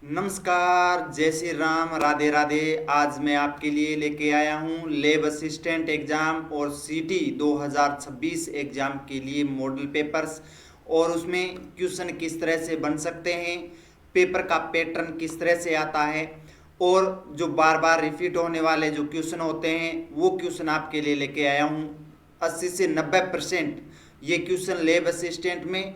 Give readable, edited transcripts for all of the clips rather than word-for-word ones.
नमस्कार, जय श्री राम, राधे राधे। आज मैं आपके लिए लेके आया हूँ लैब असिस्टेंट एग्ज़ाम और सीटी 2026 एग्ज़ाम के लिए मॉडल पेपर्स और उसमें क्वेश्चन किस तरह से बन सकते हैं, पेपर का पैटर्न किस तरह से आता है और जो बार बार रिपीट होने वाले जो क्वेश्चन होते हैं वो क्वेश्चन आपके लिए लेके आया हूँ। 80 से 90% ये क्वेश्चन लैब असिस्टेंट में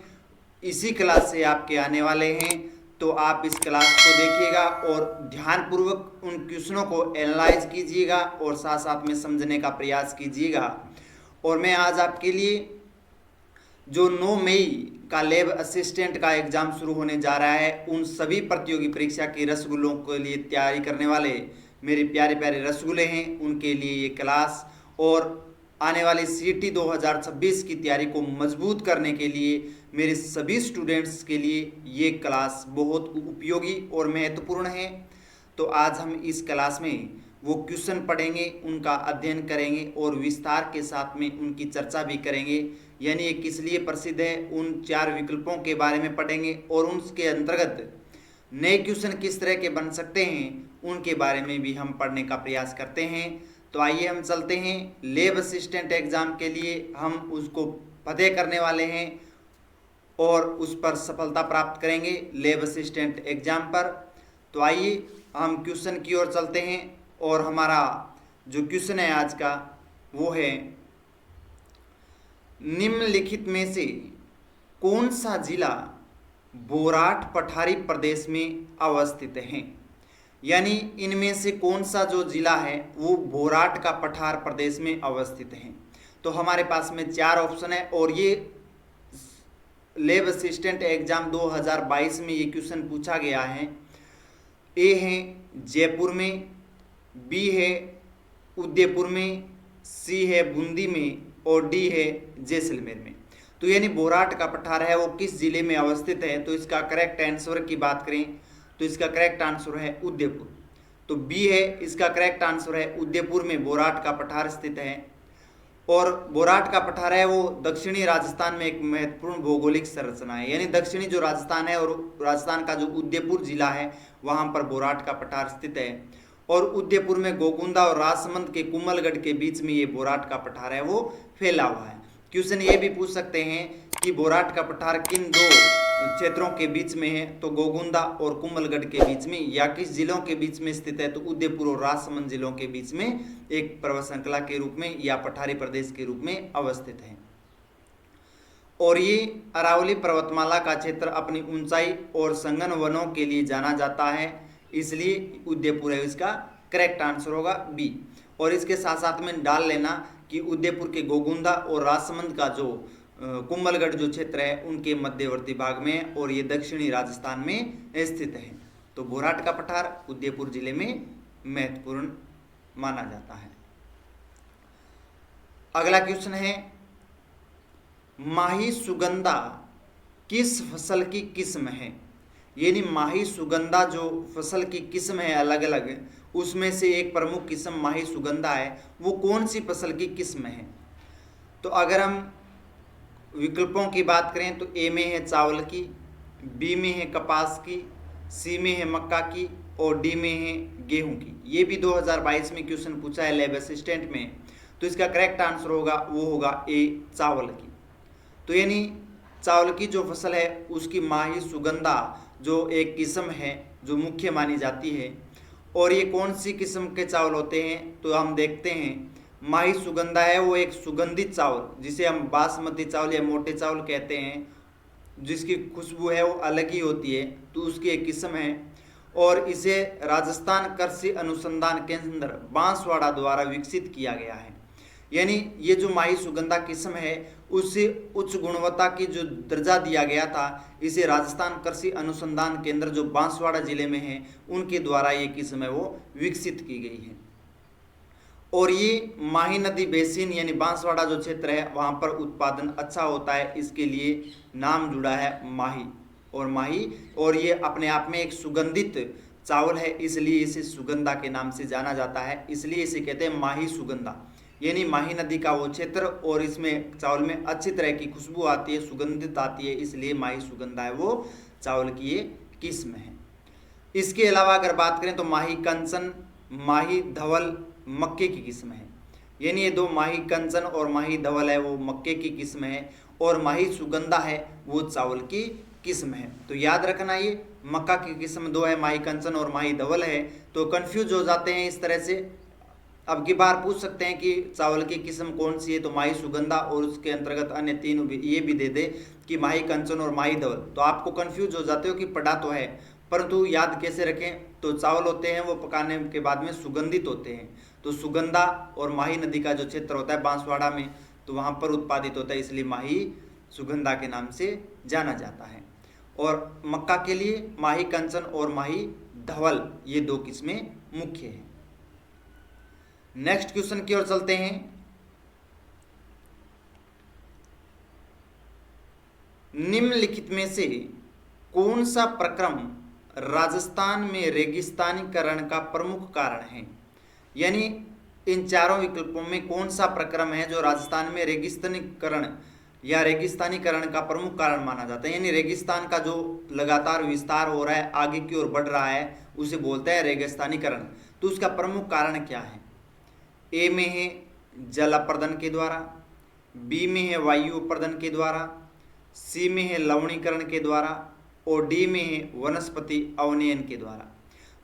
इसी क्लास से आपके आने वाले हैं। तो आप इस क्लास को देखिएगा और ध्यानपूर्वक उन क्वेश्चनों को एनालाइज कीजिएगा और साथ साथ में समझने का प्रयास कीजिएगा। और मैं आज आपके लिए जो 9 मई का लैब असिस्टेंट का एग्ज़ाम शुरू होने जा रहा है, उन सभी प्रतियोगी परीक्षा के रसगुल्लों के लिए तैयारी करने वाले मेरे प्यारे प्यारे रसगुल्ले हैं, उनके लिए ये क्लास और आने वाली सीटी 2026 की तैयारी को मजबूत करने के लिए मेरे सभी स्टूडेंट्स के लिए ये क्लास बहुत उपयोगी और महत्वपूर्ण है। तो आज हम इस क्लास में वो क्वेश्चन पढ़ेंगे, उनका अध्ययन करेंगे और विस्तार के साथ में उनकी चर्चा भी करेंगे। यानी ये किस लिए प्रसिद्ध है, उन 4 विकल्पों के बारे में पढ़ेंगे और उनके अंतर्गत नए क्वेश्चन किस तरह के बन सकते हैं उनके बारे में भी हम पढ़ने का प्रयास करते हैं। तो आइए हम चलते हैं लैब असिस्टेंट एग्ज़ाम के लिए, हम उसको फतेह करने वाले हैं और उस पर सफलता प्राप्त करेंगे लैब असिस्टेंट एग्ज़ाम पर। तो आइए हम क्वेश्चन की ओर चलते हैं और हमारा जो क्वेश्चन है आज का वो है, निम्नलिखित में से कौन सा जिला बोराट पठारी प्रदेश में अवस्थित है। यानी इनमें से कौन सा जो जिला है वो बोराट का पठार प्रदेश में अवस्थित है। तो हमारे पास में 4 ऑप्शन है और ये लैब असिस्टेंट एग्ज़ाम 2022 में ये क्वेश्चन पूछा गया है। ए है जयपुर में, बी है उदयपुर में, सी है बूंदी में और डी है जैसलमेर में। तो यानी बोराट का पठार है वो किस जिले में अवस्थित है। तो इसका करेक्ट आंसर की बात करें तो इसका करेक्ट आंसर है उदयपुर। तो बी है इसका करेक्ट आंसर है, उदयपुर में बोराट का पठार स्थित है। और बोराट का पठार है वो दक्षिणी राजस्थान में एक महत्वपूर्ण भौगोलिक संरचना है। यानी दक्षिणी जो राजस्थान है और राजस्थान का जो उदयपुर जिला है वहाँ पर बोराट का पठार स्थित है। और उदयपुर में गोकुंदा और राजसमंद के कुमलगढ़ के बीच में ये बोराट का पठार है वो फैला हुआ है। क्वेश्चन ये भी पूछ सकते हैं कि बोराट का पठार किन 2 क्षेत्रों के बीच में है। तो गोकुंदा और कुमलगढ़ के बीच में, या किस जिलों के बीच में स्थित है। तो उदयपुर और राजसमंद जिलों के बीच में एक पर्वत श्रृंखला के रूप में या पठारी प्रदेश के रूप में अवस्थित है। और ये अरावली पर्वतमाला का क्षेत्र अपनी ऊंचाई और संघन वनों के लिए जाना जाता है, इसलिए उदयपुर है इसका करेक्ट आंसर होगा बी। और इसके साथ साथ में डाल लेना कि उदयपुर के गोकुंदा और राजसमंद का जो कुंभलगढ़ जो क्षेत्र है उनके मध्यवर्ती भाग में और ये दक्षिणी राजस्थान में स्थित है। तो बोराट का पठार उदयपुर जिले में महत्वपूर्ण माना जाता है। अगला क्वेश्चन है, माही सुगंधा किस फसल की किस्म है। यानी माही सुगंधा जो फसल की किस्म है अलग अलग, उसमें से एक प्रमुख किस्म माही सुगंधा है, वो कौन सी फसल की किस्म है। तो अगर हम विकल्पों की बात करें तो ए में है चावल की, बी में है कपास की, सी में है मक्का की और डी में है गेहूं की। ये भी 2022 में क्वेश्चन पूछा है लैब असिस्टेंट में। तो इसका करेक्ट आंसर होगा वो होगा ए चावल की। तो यानी चावल की जो फसल है उसकी माही सुगंधा जो एक किस्म है जो मुख्य मानी जाती है। और ये कौन सी किस्म के चावल होते हैं तो हम देखते हैं, माही सुगंधा है वो एक सुगंधित चावल जिसे हम बासमती चावल या मोटे चावल कहते हैं, जिसकी खुशबू है वो अलग ही होती है, तो उसकी एक किस्म है। और इसे राजस्थान कृषि अनुसंधान केंद्र बांसवाड़ा द्वारा विकसित किया गया है। यानी ये जो माही सुगंधा किस्म है उसे उच्च गुणवत्ता की जो दर्जा दिया गया था, इसे राजस्थान कृषि अनुसंधान केंद्र जो बांसवाड़ा जिले में है उनके द्वारा ये किस्म है वो विकसित की गई है। और ये माही नदी बेसिन यानी बांसवाड़ा जो क्षेत्र है वहाँ पर उत्पादन अच्छा होता है, इसके लिए नाम जुड़ा है माही। और ये अपने आप में एक सुगंधित चावल है, इसलिए इसे सुगंधा के नाम से जाना जाता है, इसलिए इसे कहते हैं माही सुगंधा। यानी माही नदी का वो क्षेत्र और इसमें चावल में अच्छी तरह की खुशबू आती है, सुगंधित आती है, इसलिए माही सुगंधा है वो चावल की ये किस्म है। इसके अलावा अगर बात करें तो माही कंचन, माही धवल मक्के की किस्म है। यानी ये दो, माही कंचन और माही धवल है वो मक्के की किस्म है, और माही सुगंधा है वो चावल की किस्म है। तो याद रखना ये मक्का की किस्म दो है, माही कंचन और माही धवल है। तो कंफ्यूज हो जाते हैं इस तरह से। अब की बार पूछ सकते हैं कि चावल की किस्म कौन सी है, तो माही सुगंधा और उसके अंतर्गत अन्य तीन ये भी दे दे कि माही कंचन और माही धवल। तो आपको कंफ्यूज हो जाते हो कि पढ़ा तो है, परंतु याद कैसे रखें। तो चावल होते हैं वो पकाने के बाद में सुगंधित होते हैं। तो सुगंधा और माही नदी का जो क्षेत्र होता है बांसवाड़ा में, तो वहाँ पर उत्पादित होता है, इसलिए माही सुगंधा के नाम से जाना जाता है। और मक्का के लिए माही कंचन और माही धवल ये दो किस्में मुख्य हैं। नेक्स्ट क्वेश्चन की ओर चलते हैं। निम्नलिखित में से कौन सा प्रक्रम राजस्थान में रेगिस्तानीकरण का प्रमुख कारण है? यानी इन चारों विकल्पों में कौन सा प्रक्रम है जो राजस्थान में रेगिस्तानीकरण या रेगिस्तानीकरण का प्रमुख कारण माना जाता है? यानी रेगिस्तान का जो लगातार विस्तार हो रहा है, आगे की ओर बढ़ रहा है, उसे बोलते हैं रेगिस्तानीकरण। तो उसका प्रमुख कारण क्या है? ए में है जल अपर्दन के द्वारा, बी में है वायु अपर्दन के द्वारा, सी में है लवणीकरण के द्वारा, और डी में है वनस्पति अवनयन के द्वारा।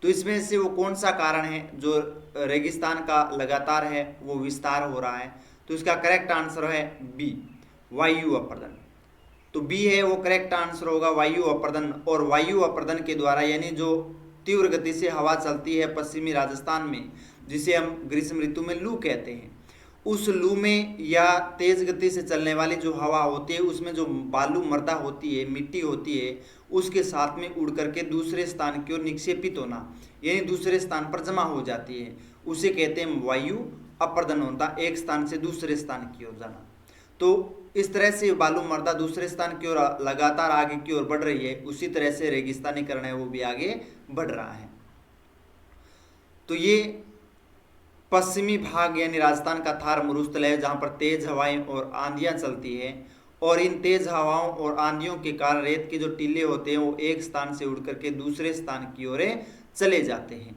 तो इसमें से वो कौन सा कारण है जो रेगिस्तान का लगातार है वो विस्तार हो रहा है? तो इसका करेक्ट आंसर है बी, वायु अपर्दन। तो बी है वो करेक्ट आंसर होगा, वायु अपर्दन। और वायु अपर्दन के द्वारा यानी जो तीव्र गति से हवा चलती है पश्चिमी राजस्थान में, जिसे हम ग्रीष्म ऋतु में लू कहते हैं, उस लू में या तेज गति से चलने वाली जो हवा होती है उसमें जो बालू मृदा होती है, मिट्टी होती है, उसके साथ में उड़ करके दूसरे स्थान की ओर निक्षेपित होना, यानी दूसरे स्थान पर जमा हो जाती है, उसे कहते हैं वायु अपर्दन होता, एक स्थान से दूसरे स्थान की ओर जाना। तो इस तरह से बालू मृदा दूसरे स्थान की ओर लगातार आगे की ओर बढ़ रही है, उसी तरह से रेगिस्तानीकरण है वो भी आगे बढ़ रहा है। तो ये पश्चिमी भाग यानी राजस्थान का थार मरुस्थल है जहाँ पर तेज हवाएं और आंधियां चलती है, और इन तेज हवाओं और आंधियों के कारण रेत के जो टीले होते हैं वो एक स्थान से उड़ करके दूसरे स्थान की ओर चले जाते हैं,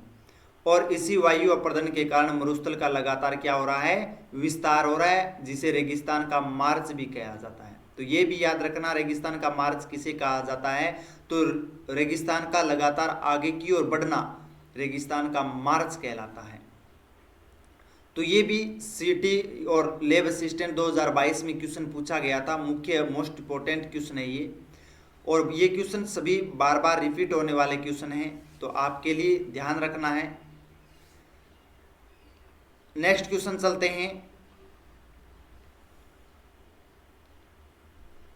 और इसी वायु अपर्दन के कारण मरुस्थल का लगातार क्या हो रहा है? विस्तार हो रहा है, जिसे रेगिस्तान का मार्च भी कहा जाता है। तो ये भी याद रखना, रेगिस्तान का मार्च किसे कहा जाता है? तो रेगिस्तान का लगातार आगे की ओर बढ़ना रेगिस्तान का मार्च कहलाता है। तो ये भी सीटी और लेब असिस्टेंट 2022 में क्वेश्चन पूछा गया था, मुख्य मोस्ट इंपॉर्टेंट क्वेश्चन है ये, और ये क्वेश्चन सभी बार बार रिपीट होने वाले क्वेश्चन हैं, तो आपके लिए ध्यान रखना है। नेक्स्ट क्वेश्चन चलते हैं।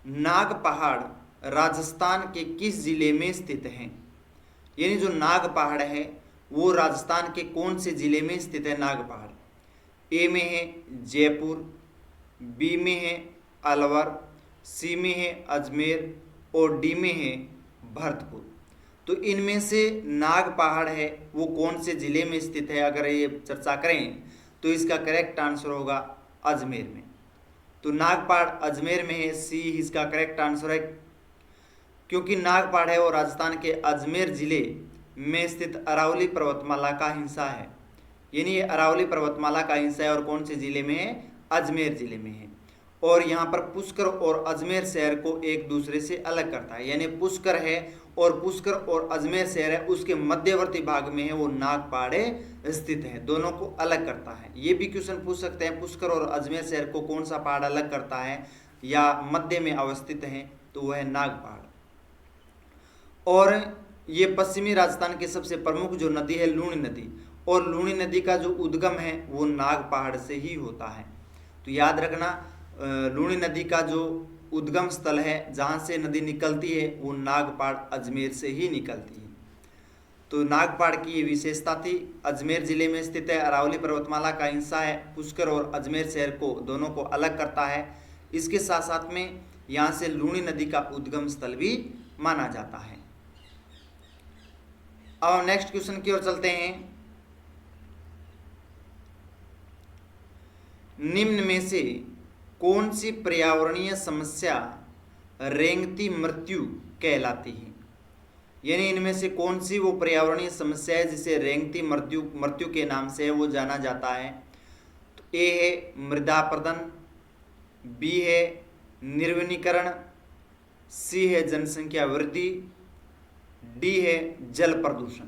नाग पहाड़ राजस्थान के किस जिले में स्थित है? यानी जो नाग पहाड़ है वो राजस्थान के कौन से जिले में स्थित है? नाग पहाड़ ए में है जयपुर, बी में है अलवर, सी में है अजमेर, और डी में है भरतपुर। तो इनमें से नाग पहाड़ है वो कौन से जिले में स्थित है अगर ये चर्चा करें तो इसका करेक्ट आंसर होगा अजमेर में। तो नाग पहाड़ अजमेर में है, सी इसका करेक्ट आंसर है, क्योंकि नाग पहाड़ है वो राजस्थान के अजमेर जिले में स्थित अरावली पर्वतमाला का हिस्सा है। यानी ये अरावली पर्वतमाला का हिस्सा है और कौन से जिले में है? अजमेर जिले में है। और यहाँ पर पुष्कर और अजमेर शहर को एक दूसरे से अलग करता है, यानी पुष्कर है और पुष्कर और अजमेर शहर है उसके मध्यवर्ती भाग में है वो नाग पहाड़ स्थित है, दोनों को अलग करता है। ये भी क्वेश्चन पूछ सकते हैं, पुष्कर और अजमेर शहर को कौन सा पहाड़ अलग करता है या मध्य में अवस्थित है? तो वह है नाग पहाड़। और ये पश्चिमी राजस्थान के सबसे प्रमुख जो नदी है लूणी नदी, और लूणी नदी का जो उद्गम है वो नाग पहाड़ से ही होता है। तो याद रखना, लूणी नदी का जो उद्गम स्थल है जहाँ से नदी निकलती है वो नाग पहाड़ अजमेर से ही निकलती है। तो नाग पहाड़ की ये विशेषता थी, अजमेर जिले में स्थित है, अरावली पर्वतमाला का हिस्सा है, पुष्कर और अजमेर शहर को दोनों को अलग करता है। इसके साथ साथ में यहाँ से लूणी नदी का उद्गम स्थल भी माना जाता है। अब नेक्स्ट क्वेश्चन की ओर चलते हैं। निम्न में से कौन सी पर्यावरणीय समस्या रेंगती मृत्यु कहलाती है? यानी इनमें से कौन सी वो पर्यावरणीय समस्या है जिसे रेंगती मृत्यु मृत्यु के नाम से वो जाना जाता है? तो ए है मृदा अपरदन, बी है निर्वनीकरण, सी है जनसंख्या वृद्धि, डी है जल प्रदूषण।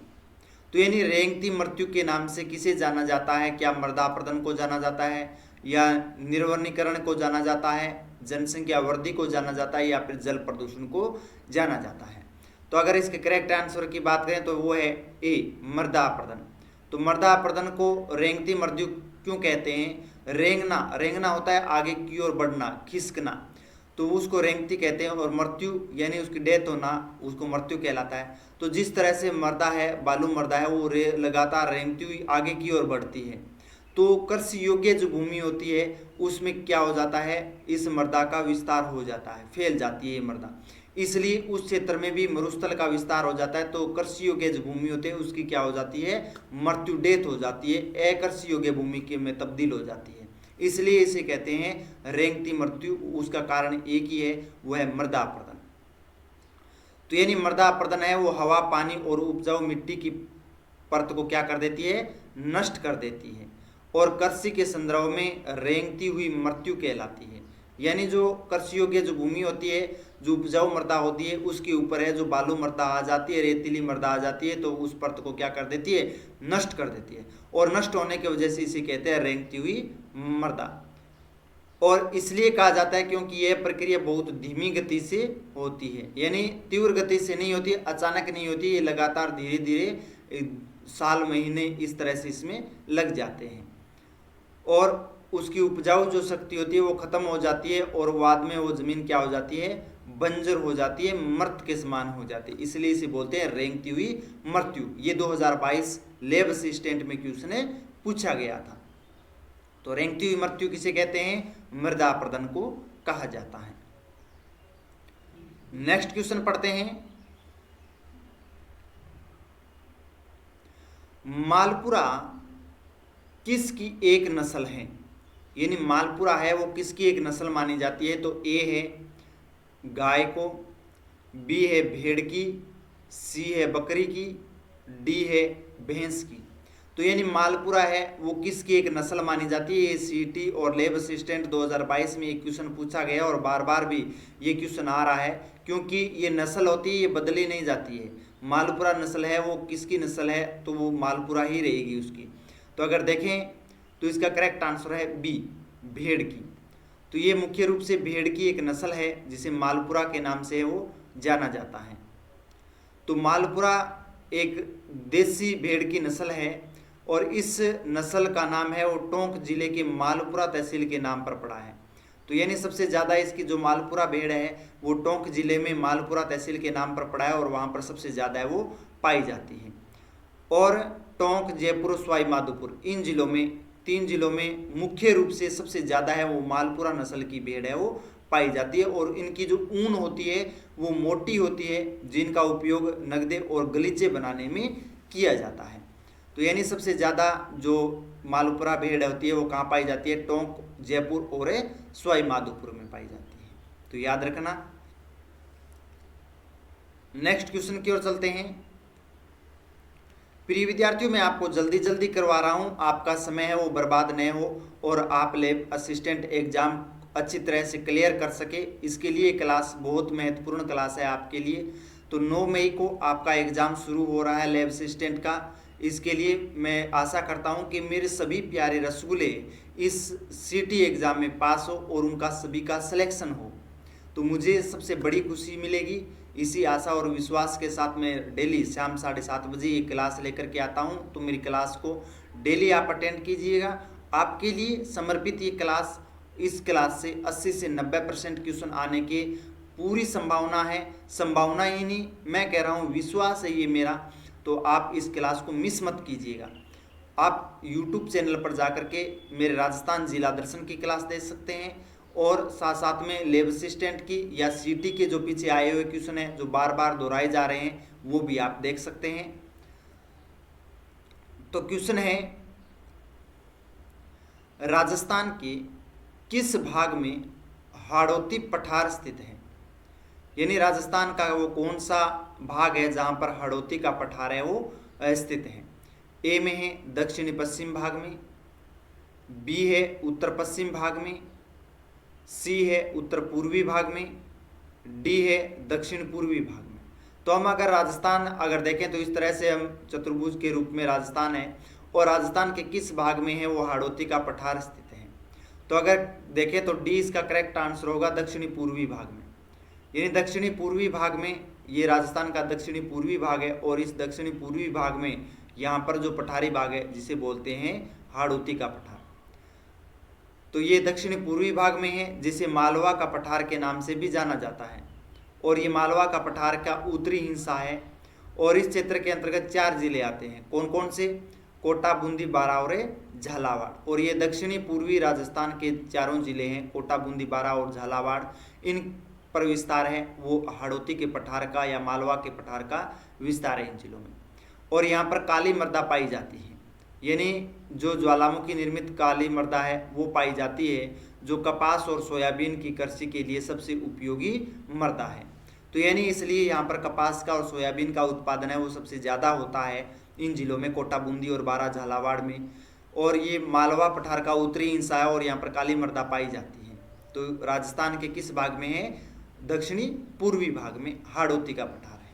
तो यानी रेंगती मृत्यु के नाम से किसे जाना जाता है? क्या मृदा अपरदन को जाना जाता है, या निर्वनीकरण को जाना जाता है, जनसंख्या वृद्धि को जाना जाता है, या फिर जल प्रदूषण को जाना जाता है? तो अगर इसके करेक्ट आंसर की बात करें तो वो है ए मृदा अपरदन। तो मृदा अपरदन को रेंगती मृत्यु क्यों कहते हैं? रेंगना होता है आगे की ओर बढ़ना, खिसकना, तो उसको रेंगती कहते हैं, और मृत्यु यानी उसकी डेथ होना उसको मृत्यु कहलाता है। तो जिस तरह से मृदा है, बालू मृदा है, वो लगातार रेंगती हुई आगे की ओर बढ़ती है, तो कृषि योग्य जो भूमि होती है उसमें क्या हो जाता है, इस मृदा का विस्तार हो जाता है, फैल जाती है ये मृदा, इसलिए उस क्षेत्र में भी मरुस्थल का विस्तार हो जाता है। तो कृषि योग्य जो भूमि होती है उसकी क्या हो जाती है, मृत्यु, डेथ हो जाती है, अकृषि योग्य भूमि के में तब्दील हो जाती है, इसलिए इसे कहते हैं रेंगती मृत्यु। उसका कारण एक ही है, वो है मृदा अपरदन। तो यानी मृदा अपरदन है वो हवा, पानी और उपजाऊ मिट्टी की परत को क्या कर देती है, नष्ट कर देती है, और कृषि के संदर्भ में रेंगती हुई मृत्यु कहलाती है। यानी जो कृषि योग्य जो भूमि होती है, जो उपजाऊ मृदा होती है, उसके ऊपर है जो बालू मृदा आ जाती है, रेतीली मृदा आ जाती है, तो उस परत को क्या कर देती है, नष्ट कर देती है, और नष्ट होने की वजह से इसे कहते हैं रेंगती हुई मृदा। और इसलिए कहा जाता है क्योंकि यह प्रक्रिया बहुत धीमी गति से होती है, यानी तीव्र गति से नहीं होती, अचानक नहीं होती, ये लगातार धीरे धीरे साल महीने इस तरह से इसमें लग जाते हैं, और उसकी उपजाऊ जो शक्ति होती है वो खत्म हो जाती है, और बाद में वो जमीन क्या हो जाती है, बंजर हो जाती है, मृत के समान हो जाती है, इसलिए इसे बोलते हैं रेंगती हुई मृत्यु। ये 2022 लैब असिस्टेंट में क्वेश्चन है पूछा गया था। तो रेंगती हुई मृत्यु किसे कहते हैं, मृदा अपरदन को कहा जाता है। नेक्स्ट क्वेश्चन पढ़ते हैं। मालपुरा किसकी एक नस्ल है? यानी मालपुरा है वो किसकी एक नस्ल मानी जाती है? तो ए है गाय को, बी है भेड़ की, सी है बकरी की, डी है भैंस की। तो यानी मालपुरा है वो किसकी एक नस्ल मानी जाती है? ये सीटी और लैब असिस्टेंट 2022 में एक क्वेश्चन पूछा गया, और बार बार भी ये क्वेश्चन आ रहा है, क्योंकि ये नस्ल होती है, ये बदली नहीं जाती है। मालपुरा नस्ल है वो किसकी नस्ल है? तो वो मालपुरा ही रहेगी उसकी। तो अगर देखें तो इसका करेक्ट आंसर है बी, भेड़ की। तो ये मुख्य रूप से भेड़ की एक नस्ल है जिसे मालपुरा के नाम से वो जाना जाता है। तो मालपुरा एक देसी भेड़ की नस्ल है, और इस नस्ल का नाम है वो टोंक जिले के मालपुरा तहसील के नाम पर पड़ा है। तो यानी सबसे ज़्यादा इसकी जो मालपुरा भेड़ है वो टोंक जिले में मालपुरा तहसील के नाम पर पड़ा है, और वहाँ पर सबसे ज़्यादा है वो पाई जाती है। और टोंक, जयपुर, सवाई माधोपुर, इन जिलों में, 3 जिलों में मुख्य रूप से सबसे ज़्यादा है वो मालपुरा नस्ल की भेड़ है वो पाई जाती है, और इनकी जो ऊन होती है वो मोटी होती है, जिनका उपयोग नगदे और गलीचे बनाने में किया जाता है। तो यानी सबसे ज़्यादा जो मालपुरा भेड़ होती है वो कहाँ पाई जाती है? टोंक, जयपुर और सवाई माधोपुर में पाई जाती है। तो याद रखना। नेक्स्ट क्वेश्चन की ओर चलते हैं। प्रिय विद्यार्थियों, मैं आपको जल्दी जल्दी करवा रहा हूँ, आपका समय है वो बर्बाद न हो, और आप लैब असिस्टेंट एग्जाम अच्छी तरह से क्लियर कर सके, इसके लिए क्लास बहुत महत्वपूर्ण क्लास है आपके लिए। तो 9 मई को आपका एग्ज़ाम शुरू हो रहा है लैब असिस्टेंट का। इसके लिए मैं आशा करता हूं कि मेरे सभी प्यारे रसगुल्ले इस सीटी एग्ज़ाम में पास हो और उनका सभी का सिलेक्शन हो, तो मुझे सबसे बड़ी खुशी मिलेगी। इसी आशा और विश्वास के साथ मैं डेली शाम 7:30 बजे ये क्लास लेकर के आता हूं। तो मेरी क्लास को डेली आप अटेंड कीजिएगा। आपके लिए समर्पित ये क्लास, इस क्लास से 80 से 90% क्वेश्चन आने के पूरी संभावना है। संभावना ही नहीं, मैं कह रहा हूँ विश्वास है ये मेरा। तो आप इस क्लास को मिस मत कीजिएगा। आप YouTube चैनल पर जाकर के मेरे राजस्थान जिला दर्शन की क्लास देख सकते हैं, और साथ साथ में लैब असिस्टेंट की या सीटी के जो पीछे आए हुए क्वेश्चन हैं जो बार बार दोहराए जा रहे हैं वो भी आप देख सकते हैं। तो क्वेश्चन है, राजस्थान के किस भाग में हाड़ौती पठार स्थित है? यानी राजस्थान का वो कौन सा भाग है जहाँ पर हाड़ौती का पठार है वो स्थित है। ए में है दक्षिणी पश्चिम भाग में, बी है उत्तर पश्चिम भाग में, सी है उत्तर पूर्वी भाग में, डी है दक्षिण पूर्वी भाग में। तो हम अगर राजस्थान अगर देखें तो इस तरह से हम चतुर्भुज के रूप में राजस्थान है, और राजस्थान के किस भाग में है वो हाड़ौती का पठार स्थित है। तो अगर देखें तो डी इसका करेक्ट आंसर होगा दक्षिणी पूर्वी भाग में, यानी दक्षिणी पूर्वी भाग में ये राजस्थान का दक्षिणी पूर्वी भाग है, और इस दक्षिणी पूर्वी भाग में यहाँ पर जो पठारी भाग है जिसे बोलते हैं हाड़ौती का पठार, तो ये दक्षिणी पूर्वी भाग में है जिसे मालवा का पठार के नाम से भी जाना जाता है। और ये मालवा का पठार का उत्तरी हिस्सा है, और इस क्षेत्र के अंतर्गत 4 जिले आते हैं। कौन कौन से? कोटा, बूंदी, बारां और झालावाड़। और ये दक्षिणी पूर्वी राजस्थान के 4 जिले हैं, कोटा, बूंदी, बारां और झालावाड़। इन पर विस्तार है वो हाड़ौती के पठार का या मालवा के पठार का विस्तार है इन जिलों में। और यहाँ पर काली मृदा पाई जाती है, यानी जो ज्वालामुखी निर्मित काली मृदा है वो पाई जाती है, जो कपास और सोयाबीन की कृषि के लिए सबसे उपयोगी मृदा है। तो यानी इसलिए यहाँ पर कपास का और सोयाबीन का उत्पादन है वो सबसे ज़्यादा होता है इन जिलों में, कोटा, बूंदी और बारां, झालावाड़ में। और ये मालवा पठार का उत्तरी हिस्सा है और यहाँ पर काली मृदा पाई जाती है। तो राजस्थान के किस भाग में है? दक्षिणी पूर्वी भाग में हाड़ौती का पठार है।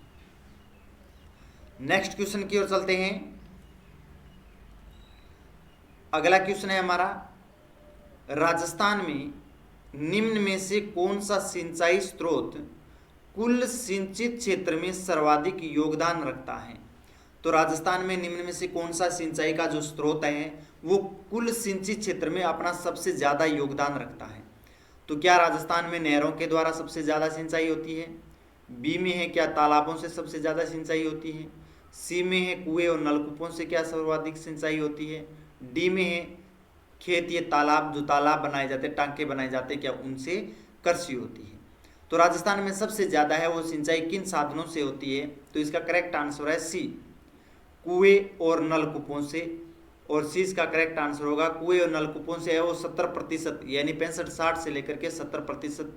नेक्स्ट क्वेश्चन की ओर चलते हैं। अगला क्वेश्चन है हमारा, राजस्थान में निम्न में से कौन सा सिंचाई स्रोत कुल सिंचित क्षेत्र में सर्वाधिक योगदान रखता है? तो राजस्थान में निम्न में से कौन सा सिंचाई का जो स्रोत है वो कुल सिंचित क्षेत्र में अपना सबसे ज़्यादा योगदान रखता है? तो क्या राजस्थान में नहरों के द्वारा सबसे ज़्यादा सिंचाई होती है? बी में है क्या तालाबों से सबसे ज़्यादा सिंचाई होती है? सी में है कुएं और नलकूपों से क्या सर्वाधिक सिंचाई होती है? डी में है खेत ये तालाब, जो तालाब बनाए जाते हैं, टांके बनाए जाते हैं, क्या उनसे कृषि होती है? तो राजस्थान में सबसे ज़्यादा है वो सिंचाई किन साधनों से होती है? तो इसका करेक्ट आंसर है सी, कुएं और नलकूपों से। और सी इसका करेक्ट आंसर होगा कुएं और नलकूपों से है वो 70%, यानी 65-60 से लेकर के 70%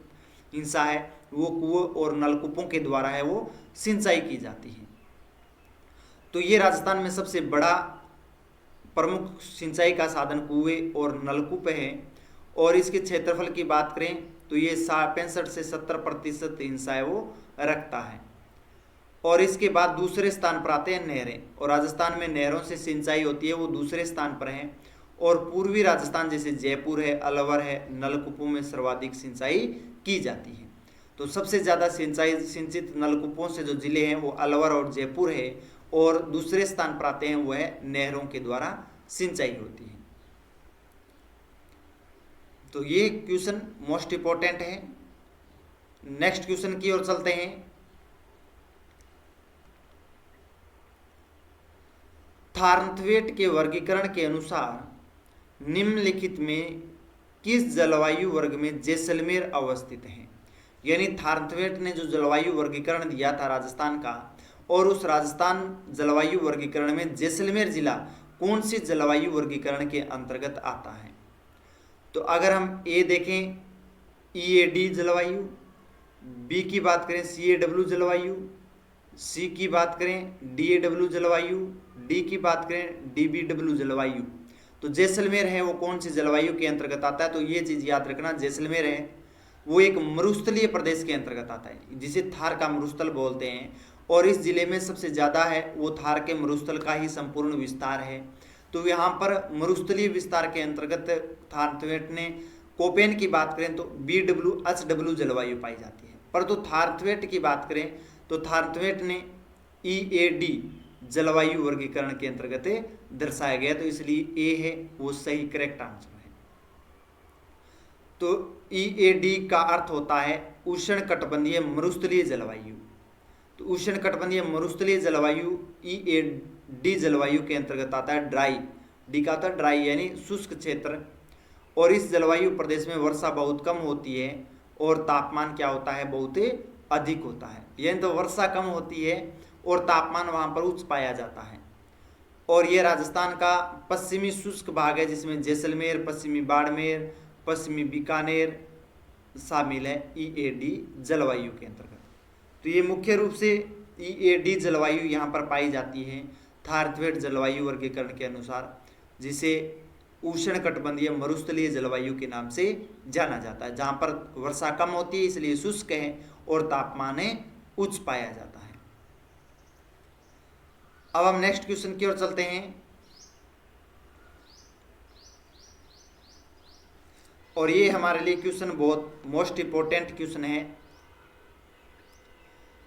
हिस्सा है वो कुएं और नलकूपों के द्वारा है वो सिंचाई की जाती है। तो ये राजस्थान में सबसे बड़ा प्रमुख सिंचाई का साधन कुएं और नलकूप है। और इसके क्षेत्रफल की बात करें तो ये 65 से 70% हिस्सा है वो रखता है। और इसके बाद दूसरे स्थान पर आते हैं नहरें, और राजस्थान में नहरों से सिंचाई होती है वो दूसरे स्थान पर है। और पूर्वी राजस्थान जैसे जयपुर है, अलवर है, नलकूपों में सर्वाधिक सिंचाई की जाती है। तो सबसे ज़्यादा सिंचाई सिंचित नलकूपों से जो जिले हैं वो अलवर और जयपुर है, और दूसरे स्थान पर आते हैं वो है नहरों के द्वारा सिंचाई होती है। तो ये क्वेश्चन मोस्ट इंपॉर्टेंट है। नेक्स्ट क्वेश्चन की ओर चलते हैं। थार्नथवेट के वर्गीकरण के अनुसार निम्नलिखित में किस जलवायु वर्ग में जैसलमेर अवस्थित है? यानी थार्नथवेट ने जो जलवायु वर्गीकरण दिया था राजस्थान का, और उस राजस्थान जलवायु वर्गीकरण में जैसलमेर जिला कौन सी जलवायु वर्गीकरण के अंतर्गत आता है? तो अगर हम ए देखें EAD जलवायु, बी की बात करें CAW जलवायु, सी की बात करें DAW जलवायु, डी की बात करें DBW जलवायु। तो जैसलमेर है वो कौन सी जलवायु के अंतर्गत आता है? तो ये चीज़ याद रखना, जैसलमेर है वो एक मरुस्थलीय प्रदेश के अंतर्गत आता है जिसे थार का मरुस्थल बोलते हैं। और इस जिले में सबसे ज़्यादा है वो थार के मरुस्थल का ही संपूर्ण विस्तार है। तो यहाँ पर मरुस्थलीय विस्तार के अंतर्गत थारथवेट ने, कोपेन की बात करें तो BWHW जलवायु पाई जाती है। परंतु थारथवेट की बात करें तो थारथवेट ने EAD जलवायु वर्गीकरण के अंतर्गत दर्शाया गया, तो इसलिए ए है वो सही करेक्ट आंसर है। तो EAD का अर्थ होता है उष्ण कटिबंधीय मरुस्थलीय जलवायु। तो उष्ण कटिबंधीय मरुस्थलीय जलवायु EAD जलवायु के अंतर्गत आता है। ड्राई, डी का होता है ड्राई यानी शुष्क क्षेत्र। और इस जलवायु प्रदेश में वर्षा बहुत कम होती है और तापमान क्या होता है? बहुत अधिक होता है। यानी तो वर्षा कम होती है और तापमान वहाँ पर उच्च पाया जाता है। और ये राजस्थान का पश्चिमी शुष्क भाग है जिसमें जैसलमेर, पश्चिमी बाड़मेर, पश्चिमी बीकानेर शामिल है EAD जलवायु के अंतर्गत। तो ये मुख्य रूप से EAD जलवायु यहाँ पर पाई जाती है थारथवेट जलवायु वर्गीकरण के अनुसार, जिसे उष्णकटिबंधीय मरुस्थलीय जलवायु के नाम से जाना जाता है, जहाँ पर वर्षा कम होती है इसलिए शुष्क है और तापमान उच्च पाया जाता है। अब हम नेक्स्ट क्वेश्चन की ओर चलते हैं, और ये हमारे लिए क्वेश्चन बहुत मोस्ट इंपोर्टेंट क्वेश्चन है।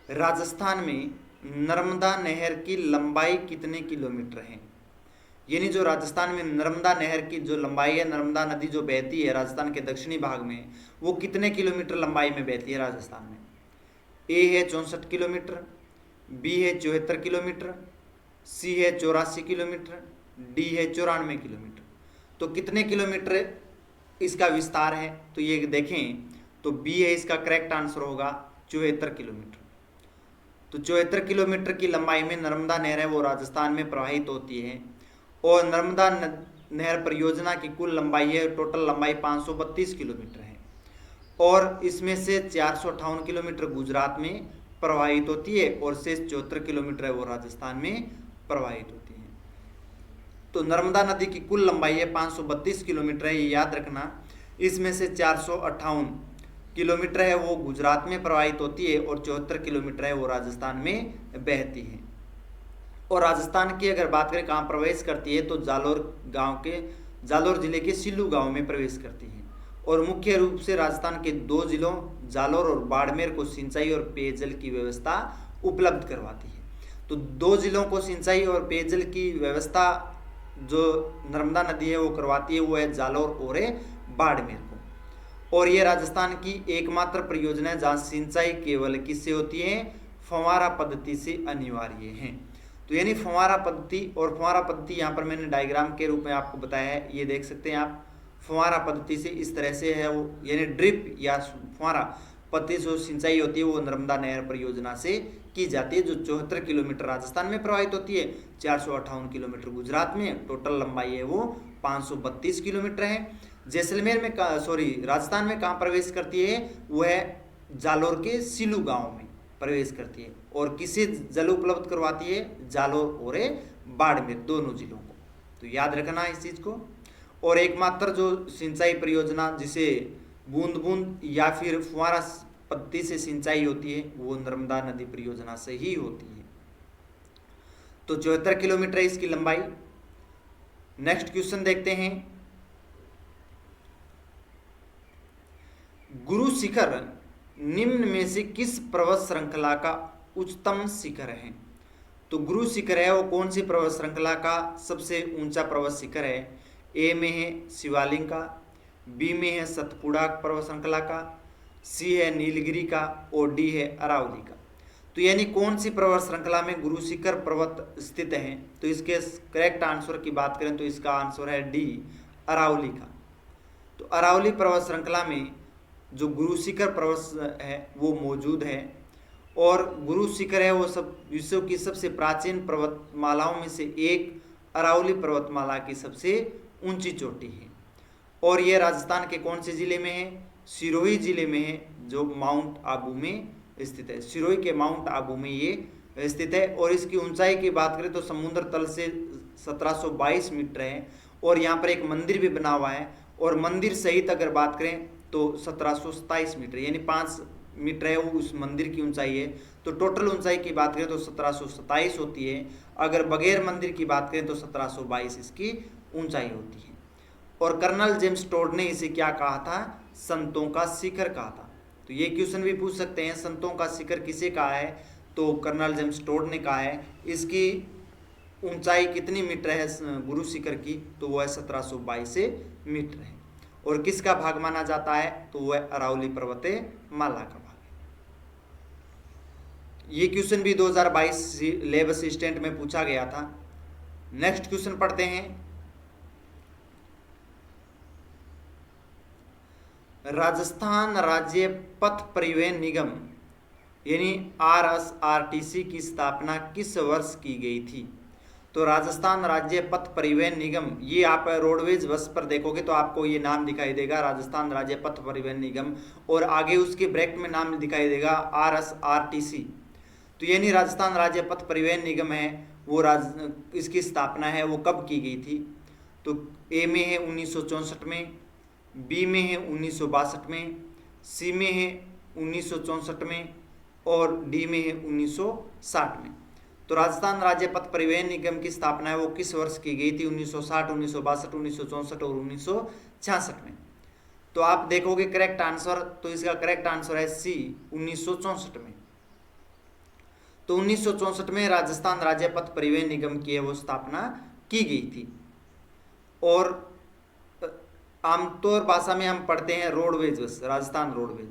राजस्थान में नर्मदा नहर की लंबाई कितने किलोमीटर है? यानी जो राजस्थान में नर्मदा नहर की जो लंबाई है, नर्मदा नदी जो बहती है राजस्थान के दक्षिणी भाग में, वो कितने किलोमीटर लंबाई में बहती है राजस्थान में? ए है 64 किलोमीटर, बी है 74 किलोमीटर, सी है 84 किलोमीटर, डी है 94 किलोमीटर। तो कितने किलोमीटर इसका विस्तार है? तो ये देखें तो बी है इसका करेक्ट आंसर होगा 74 किलोमीटर। तो 74 किलोमीटर की लंबाई में नर्मदा नहर है वो राजस्थान में प्रवाहित होती है, और नर्मदा नहर परियोजना की कुल लंबाई है, टोटल लंबाई 532 किलोमीटर है, और इसमें से 458 किलोमीटर गुजरात में प्रवाहित होती है और शेष 74 किलोमीटर है वो राजस्थान में प्रवाहित होती है। तो नर्मदा नदी की कुल लंबाई है 532 किलोमीटर है, ये याद रखना। इसमें से 458 किलोमीटर है वो गुजरात में प्रवाहित होती है और 74 किलोमीटर है वो राजस्थान में बहती है। और राजस्थान की अगर बात करें कहाँ प्रवेश करती है, तो जालोर जिले के सिल्लू गांव में प्रवेश करती है, और मुख्य रूप से राजस्थान के 2 जिलों जालोर और बाड़मेर को सिंचाई और पेयजल की व्यवस्था उपलब्ध करवाती है। तो 2 जिलों को सिंचाई और पेयजल की व्यवस्था जो नर्मदा नदी है वो करवाती है, वो है जालोर और बाड़मेर को। और ये राजस्थान की एकमात्र परियोजना है जहाँ सिंचाई केवल किससे होती है? फव्वारा पद्धति से अनिवार्य है। तो यानी फव्वारा पद्धति, और फव्वारा पद्धति यहाँ पर मैंने डायग्राम के रूप में आपको बताया है, ये देख सकते हैं आप। फव्वारा पद्धति से इस तरह से है वो, यानी ड्रिप या फव्वारा पद्धति जो सिंचाई होती है वो नर्मदा नहर परियोजना से की जाती है, जो 74 किलोमीटर राजस्थान में प्रवाहित होती है, 458 किलोमीटर गुजरात में, टोटल लंबाई है वो 532 किलोमीटर है। जैसलमेर में राजस्थान में कहाँ प्रवेश करती है? वो है जालोर के सिल्लू गांव में प्रवेश करती है, और किसे जल उपलब्ध करवाती है? जालोर और बाड़मेर दोनों जिलों को। तो याद रखना इस चीज को। और एकमात्र जो सिंचाई परियोजना जिसे बूंद बूंद या फिर फुहारा पद्धति से सिंचाई होती है वो नर्मदा नदी परियोजना से ही होती है। तो 74 किलोमीटर है इसकी लंबाई। नेक्स्ट क्वेश्चन देखते हैं, गुरु शिखर निम्न में से किस पर्वत श्रृंखला का उच्चतम शिखर है? तो गुरु शिखर है वो कौन सी पर्वत श्रृंखला का सबसे ऊंचा पर्वत शिखर है? ए में है शिवालिंग का, बी में है सतपुड़ा पर्वत श्रृंखला का, सी है नीलगिरी का, और डी है अरावली का। तो यानी कौन सी पर्वत श्रृंखला में गुरु शिखर पर्वत स्थित है? तो इसके करेक्ट आंसर की बात करें तो इसका आंसर है डी, अरावली का। तो अरावली पर्वत श्रृंखला में जो गुरु शिखर पर्वत है वो मौजूद है, और गुरु शिखर है वो सब विश्व की सबसे प्राचीन पर्वतमालाओं में से एक अरावली पर्वतमाला की सबसे ऊंची चोटी है, और यह राजस्थान के कौन से जिले में है? सिरोही जिले में है, जो माउंट आबू में स्थित है। सिरोही के माउंट आबू में ये स्थित है, और इसकी ऊंचाई की बात करें तो समुद्र तल से 1722 मीटर है, और यहाँ पर एक मंदिर भी बना हुआ है, और मंदिर सहित अगर बात करें तो 1727 मीटर, यानी 5 मीटर है वो उस मंदिर की ऊंचाई है। तो टोटल ऊंचाई की बात करें तो 1727 होती है। अगर बगैर मंदिर की बात करें तो 1722 इसकी ऊंचाई होती है। और कर्नल जेम्स टोड ने इसे क्या कहा था? संतों का शिखर कहा था। तो ये क्वेश्चन भी पूछ सकते हैं, संतों का शिखर किसे कहा है? तो कर्नल जेम्स टोड ने कहा है। इसकी ऊंचाई कितनी मीटर है गुरु शिखर की? तो वह 1722 मीटर है। और किसका भाग माना जाता है? तो वह अरावली पर्वतमाला का भाग है। ये क्वेश्चन भी 2022 लेब असिस्टेंट में पूछा गया था। नेक्स्ट क्वेश्चन पढ़ते हैं, राजस्थान राज्य पथ परिवहन निगम यानी RSRTC की स्थापना किस वर्ष की गई थी? तो राजस्थान राज्य पथ परिवहन निगम, ये आप रोडवेज बस पर देखोगे तो आपको ये नाम दिखाई देगा, राजस्थान राज्य पथ परिवहन निगम, और आगे उसके ब्रैकेट में नाम दिखाई देगा RSRTC। तो यानी राजस्थान राज्य पथ परिवहन निगम है वो इसकी स्थापना है वो कब की गई थी? तो ए में है 1964 में, बी में है 1962 में, सी में है 1964 में, और डी में है 1960 में। तो राजस्थान राज्य पथ परिवहन निगम की स्थापना है वो किस वर्ष की गई थी? 1960, 1962, 1964 और 1966 में। तो आप देखोगे करेक्ट आंसर, तो इसका करेक्ट आंसर है सी, 1964 में। तो 1964 में राजस्थान राज्य पथ परिवहन निगम की है वो स्थापना की गई थी। और आमतौर भाषा में हम पढ़ते हैं रोडवेज बस, राजस्थान रोडवेज,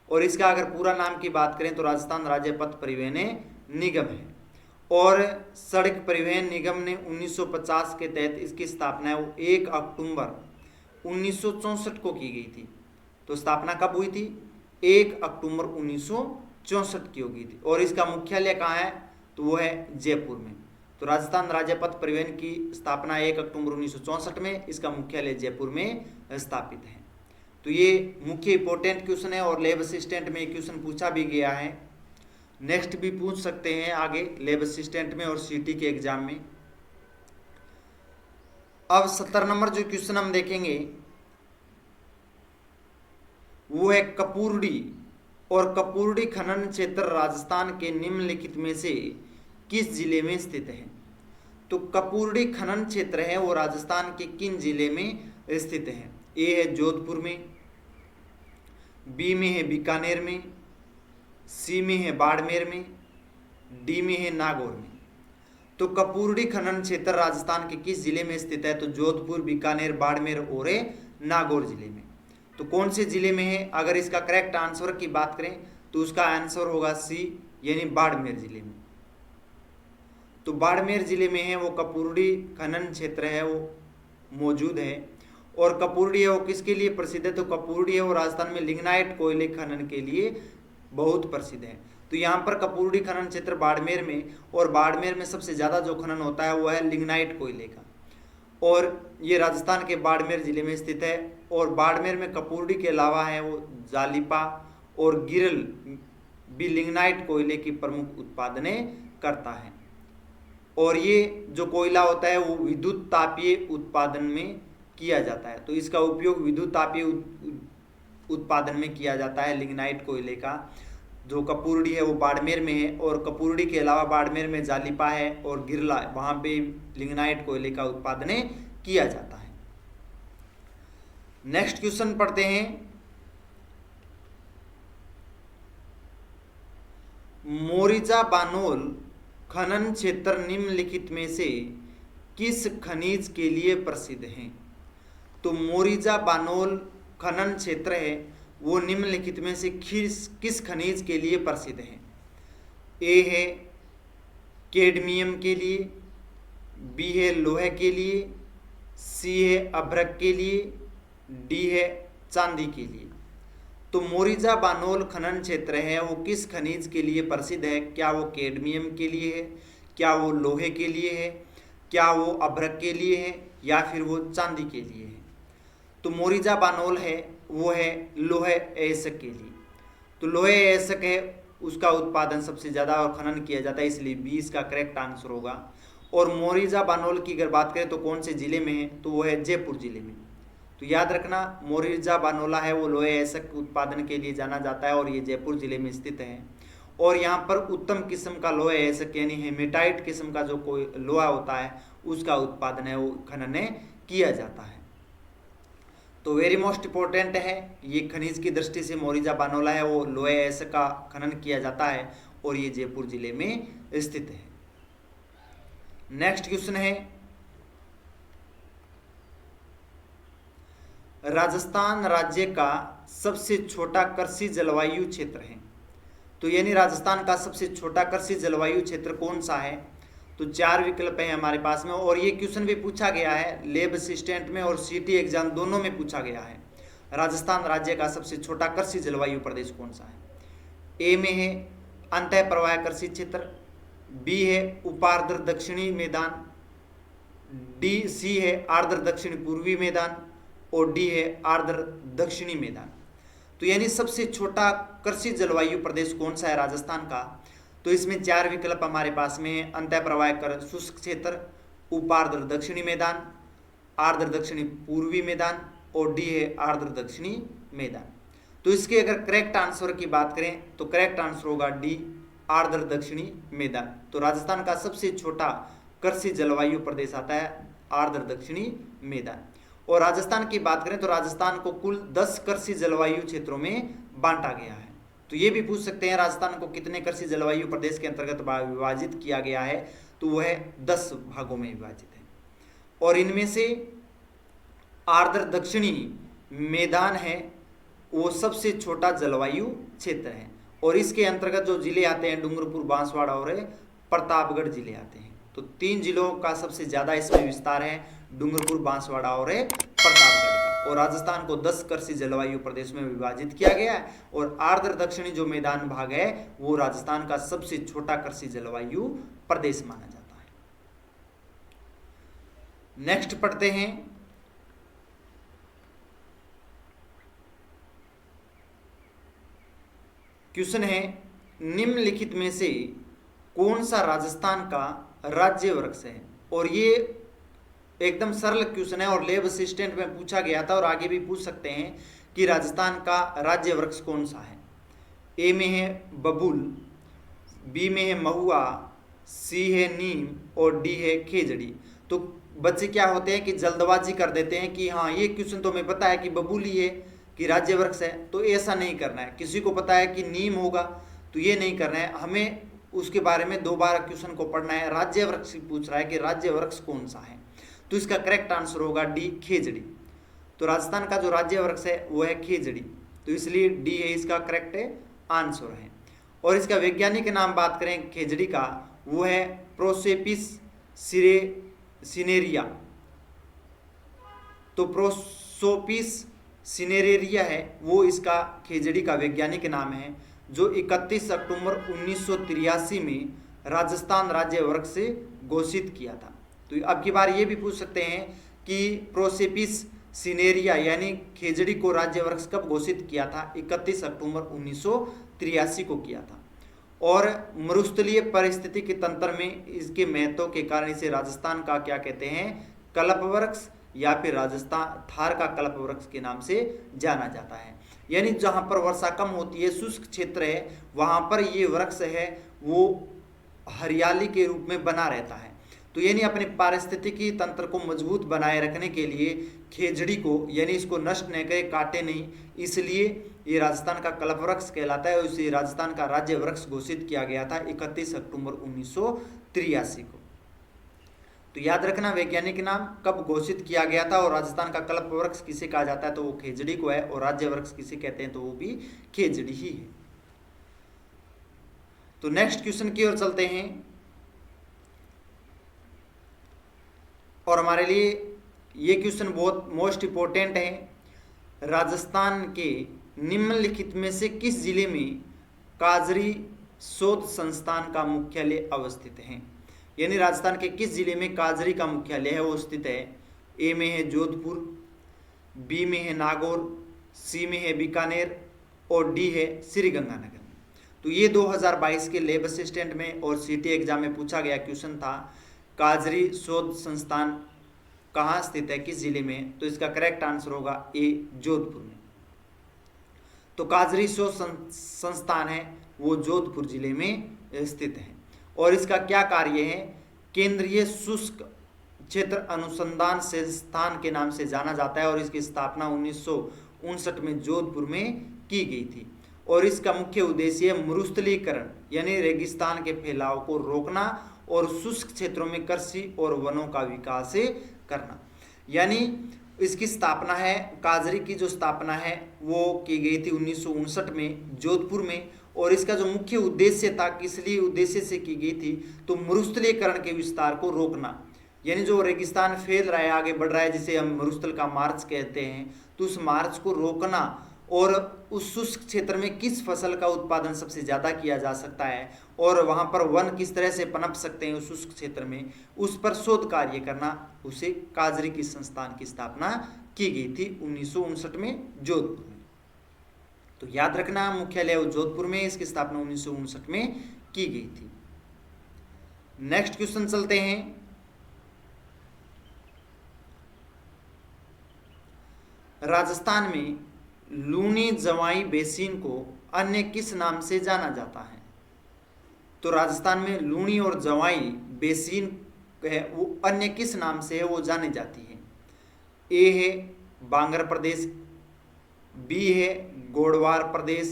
और इसका अगर पूरा नाम की बात करें तो राजस्थान राज्य पथ परिवहन निगम है। और सड़क परिवहन निगम ने 1950 के तहत इसकी स्थापना है वो 1 अक्टूबर 1964 को की गई थी। तो स्थापना कब हुई थी? 1 अक्टूबर 1964 की हो गई थी। और इसका मुख्यालय कहाँ है? तो वो है जयपुर में। तो राजस्थान राज्य पथ परिवहन की स्थापना 1 अक्टूबर 1964 में, इसका मुख्यालय जयपुर में स्थापित है। तो ये मुख्य इंपॉर्टेंट क्वेश्चन है और लैब असिस्टेंट में क्वेश्चन पूछा भी गया है, नेक्स्ट भी पूछ सकते हैं आगे लैब असिस्टेंट में और सीटी के एग्जाम में। अब 70 नंबर जो क्वेश्चन हम देखेंगे वो है कपूरडी, और कपूरडी खनन क्षेत्र राजस्थान के निम्नलिखित में से किस जिले में स्थित है? तो कपूरडी खनन क्षेत्र है वो राजस्थान के किन जिले में स्थित है? ए है जोधपुर में, बी में है बीकानेर में, सी में है बाड़मेर में, डी में है नागौर में। तो कपूरडी खनन क्षेत्र राजस्थान के किस जिले में स्थित है? तो जोधपुर, बीकानेर, बाड़मेर और नागौर जिले में। तो कौन से जिले में है? अगर इसका करेक्ट आंसर की बात करें तो उसका आंसर होगा सी, यानी बाड़मेर जिले में। तो बाड़मेर जिले में है वो कपूरडी खनन क्षेत्र है वो मौजूद है। और कपूरडी है वो किसके लिए प्रसिद्ध है? तो कपूरडी है वो राजस्थान में लिग्नाइट कोयले खनन के लिए बहुत प्रसिद्ध है। तो यहाँ पर कपूरडी खनन क्षेत्र बाड़मेर में, और बाड़मेर में सबसे ज़्यादा जो खनन होता है वो है लिग्नाइट कोयले का, और ये राजस्थान के बाड़मेर जिले में स्थित है। और बाड़मेर में कपूरडी के अलावा है वो जालिपा और गिरल भी लिग्नाइट कोयले की प्रमुख उत्पादनें करता है। और ये जो कोयला होता है वो विद्युत तापीय उत्पादन में किया जाता है। तो इसका उपयोग विद्युत तापीय उत्पादन में किया जाता है लिग्नाइट कोयले का। जो कपूरडी है वो बाड़मेर में है, और कपूरडी के अलावा बाड़मेर में जालिपा है और गिरला, वहाँ पे लिग्नाइट कोयले का उत्पादन किया जाता है। नेक्स्ट क्वेश्चन पढ़ते हैं। मोरिजा बानोल खनन क्षेत्र निम्नलिखित में से किस खनिज के लिए प्रसिद्ध है? तो मोरिजा बानोल खनन क्षेत्र है वो निम्नलिखित में से किस खनिज के लिए प्रसिद्ध है? ए है कैडमियम के लिए, बी है लोहे के लिए, सी है अभ्रक के लिए, डी है चांदी के लिए। तो मोरिजा बानोल खनन क्षेत्र है वो किस खनिज के लिए प्रसिद्ध है? क्या वो कैडमियम के लिए है, क्या वो लोहे के लिए है, क्या वो अभ्रक के लिए है, या फिर वो चांदी के लिए है? तो मोरिजा बानोल है वो है लोहे अयस्क के लिए। तो लोहे अयस्क है उसका उत्पादन सबसे ज़्यादा और खनन किया जाता है, इसलिए बी इसका करेक्ट आंसर होगा। और मोरिजा बानोल की अगर बात करें तो कौन से जिले में है? तो वो है जयपुर जिले में। तो याद रखना मोरिजा बानोला है वो लोहे अयस्क उत्पादन के लिए जाना जाता है, और ये जयपुर जिले में स्थित है। और यहाँ पर उत्तम किस्म का लोहे अयस्क यानी हेमेटाइट किस्म का जो कोई लोहा होता है उसका उत्पादन है वो खनन किया जाता है। तो वेरी मोस्ट इंपॉर्टेंट है ये खनिज की दृष्टि से मोरिजा बानोला है वो लोहे अयस्क का खनन किया जाता है, और ये जयपुर जिले में स्थित है। नेक्स्ट क्वेश्चन है राजस्थान राज्य का सबसे छोटा कृषि जलवायु क्षेत्र है। तो यानी राजस्थान का सबसे छोटा कृषि जलवायु क्षेत्र कौन सा है? तो 4 विकल्प है हमारे पास में, और ये क्वेश्चन भी पूछा गया है लैब असिस्टेंट में और सीटी एग्जाम दोनों में पूछा गया है। राजस्थान राज्य का सबसे छोटा कृषि जलवायु प्रदेश कौन सा है? ए में है अंतः प्रवाह कृषि क्षेत्र, बी है उपार्द्र दक्षिणी मैदान, डी सी है आर्द्र दक्षिण पूर्वी मैदान और डी है आर्द्र दक्षिणी मैदान। तो यानी सबसे छोटा कृषि जलवायु प्रदेश कौन सा है राजस्थान का? तो इसमें 4 विकल्प हमारे पास में है। अंतः प्रवाह शुष्क क्षेत्र, उपार्द्र दक्षिणी मैदान, आर्द्र दक्षिणी पूर्वी मैदान और डी है आर्द्र दक्षिणी मैदान। तो इसके अगर करेक्ट आंसर की बात करें तो करेक्ट आंसर होगा डी आर्द्र दक्षिणी मैदान। तो राजस्थान का सबसे छोटा कृषि जलवायु प्रदेश आता है आर्द्र दक्षिणी मैदान। और राजस्थान की बात करें तो राजस्थान को कुल 10 कृषि जलवायु क्षेत्रों में बांटा गया है। तो ये भी पूछ सकते हैं राजस्थान को कितने कृषि जलवायु प्रदेश के अंतर्गत विभाजित किया गया है, तो वह 10 भागों में विभाजित है। और इनमें से आर्द्र दक्षिणी मैदान है वो सबसे छोटा जलवायु क्षेत्र है और इसके अंतर्गत जो जिले आते हैं डूंगरपुर, बांसवाड़ा और प्रतापगढ़ जिले आते हैं। तो 3 जिलों का सबसे ज्यादा इसमें विस्तार है, डूंगरपुर, बांसवाड़ा और प्रतापगढ़ का। और राजस्थान को 10 कृषि जलवायु प्रदेश में विभाजित किया गया है और आर्द्र दक्षिणी जो मैदान भाग है वो राजस्थान का सबसे छोटा कृषि जलवायु प्रदेश माना जाता है। नेक्स्ट पढ़ते हैं, क्वेश्चन है निम्नलिखित में से कौन सा राजस्थान का राज्य वृक्ष है? और ये एकदम सरल क्वेश्चन है और लेब असिस्टेंट में पूछा गया था और आगे भी पूछ सकते हैं कि राजस्थान का राज्य वृक्ष कौन सा है। ए में है बबूल, बी में है महुआ, सी है नीम और डी है खेजड़ी। तो बच्चे क्या होते हैं कि जल्दबाजी कर देते हैं कि हाँ ये क्वेश्चन तो हमें पता है कि बबूल ही है कि राज्य वृक्ष है, तो ऐसा नहीं करना है। किसी को पता है कि नीम होगा तो ये नहीं करना है, हमें उसके बारे में दोबारा क्वेश्चन को पढ़ना है। राज्य वृक्ष पूछ रहा है कि राज्य वृक्ष कौन सा है, तो इसका करेक्ट आंसर होगा डी खेजड़ी। तो राजस्थान का जो राज्य वृक्ष है वो है खेजड़ी, तो इसलिए डी है इसका करेक्ट आंसर है। और इसका वैज्ञानिक नाम बात करें खेजड़ी का, वो है प्रोसेपिस सिनेरिया। तो प्रोसोपिस सिनेरेरिया है वो इसका खेजड़ी का वैज्ञानिक नाम है, जो 31 अक्टूबर 1983 में राजस्थान राज्य वृक्ष से घोषित किया था। तो अब की बार ये भी पूछ सकते हैं कि प्रोसेपिस सिनेरिया यानी खेजड़ी को राज्य वृक्ष कब घोषित किया था? 31 अक्टूबर 1983 को किया था। और मरुस्थलीय परिस्थिति तंत्र में इसके महत्व के कारण इसे राजस्थान का क्या कहते हैं? कल्प वृक्ष या फिर राजस्थान थार का कल्प वृक्ष के नाम से जाना जाता है। यानी जहां पर वर्षा कम होती है, शुष्क क्षेत्र है, वहां पर ये वृक्ष है वो हरियाली के रूप में बना रहता है। तो यानी अपने पारिस्थितिकी तंत्र को मजबूत बनाए रखने के लिए खेजड़ी को यानी इसको नष्ट न करे, काटे नहीं, इसलिए ये राजस्थान का कल्प वृक्ष कहलाता है और इसे राजस्थान का राज्य वृक्ष घोषित किया गया था 31 अक्टूबर 1983 को। तो याद रखना वैज्ञानिक नाम कब घोषित किया गया था और राजस्थान का कल्प वृक्ष किसे कहा जाता है तो वो खेजड़ी को है, और राज्य वृक्ष किसे कहते हैं तो वो भी खेजड़ी ही है। तो नेक्स्ट क्वेश्चन की ओर चलते हैं और हमारे लिए ये क्वेश्चन बहुत मोस्ट इंपोर्टेंट है। राजस्थान के निम्नलिखित में से किस जिले में काजरी शोध संस्थान का मुख्यालय अवस्थित है? यानी राजस्थान के किस जिले में काजरी का मुख्यालय है वो स्थित है? ए में है जोधपुर, बी में है नागौर, सी में है बीकानेर और डी है श्रीगंगानगर। तो ये 2022 के लेब असिस्टेंट में और सीटी एग्जाम में पूछा गया क्वेश्चन था। काजरी शोध संस्थान कहाँ स्थित है, किस जिले में? तो इसका करेक्ट आंसर होगा ए जोधपुर में। तो काजरी शोध संस्थान है वो जोधपुर जिले में स्थित है और इसका क्या कार्य है? केंद्रीय शुष्क क्षेत्र अनुसंधान संस्थान के नाम से जाना जाता है और इसकी स्थापना 1959 में जोधपुर में की गई थी और इसका मुख्य उद्देश्य मरुस्थलीकरण यानी रेगिस्तान के फैलाव को रोकना और शुष्क क्षेत्रों में कृषि और वनों का विकास करना। यानी इसकी स्थापना है, काजरी की जो स्थापना है वो की गई थी 1959 में जोधपुर में और इसका जो मुख्य उद्देश्य था, किस लिए उद्देश्य से की गई थी तो मरुस्थलीकरण के विस्तार को रोकना। यानी जो रेगिस्तान फैल रहा है, आगे बढ़ रहा है, जिसे हम मरुस्थल का मार्च कहते हैं, तो उस मार्च को रोकना और उस शुष्क क्षेत्र में किस फसल का उत्पादन सबसे ज़्यादा किया जा सकता है और वहाँ पर वन किस तरह से पनप सकते हैं उस शुष्क क्षेत्र में, उस पर शोध कार्य करना, उसे काजरिकी संस्थान की स्थापना की गई थी 1959 में जोधपुर में। तो याद रखना मुख्यालय जोधपुर में, इसकी स्थापना 1959 में की गई थी। नेक्स्ट क्वेश्चन चलते हैं। राजस्थान में लूनी जवाई बेसिन को अन्य किस नाम से जाना जाता है? तो राजस्थान में लूनी और जवाई बेसिन है वो अन्य किस नाम से है वो जानी जाती है? ए है बांगर प्रदेश, बी है गोडवार प्रदेश,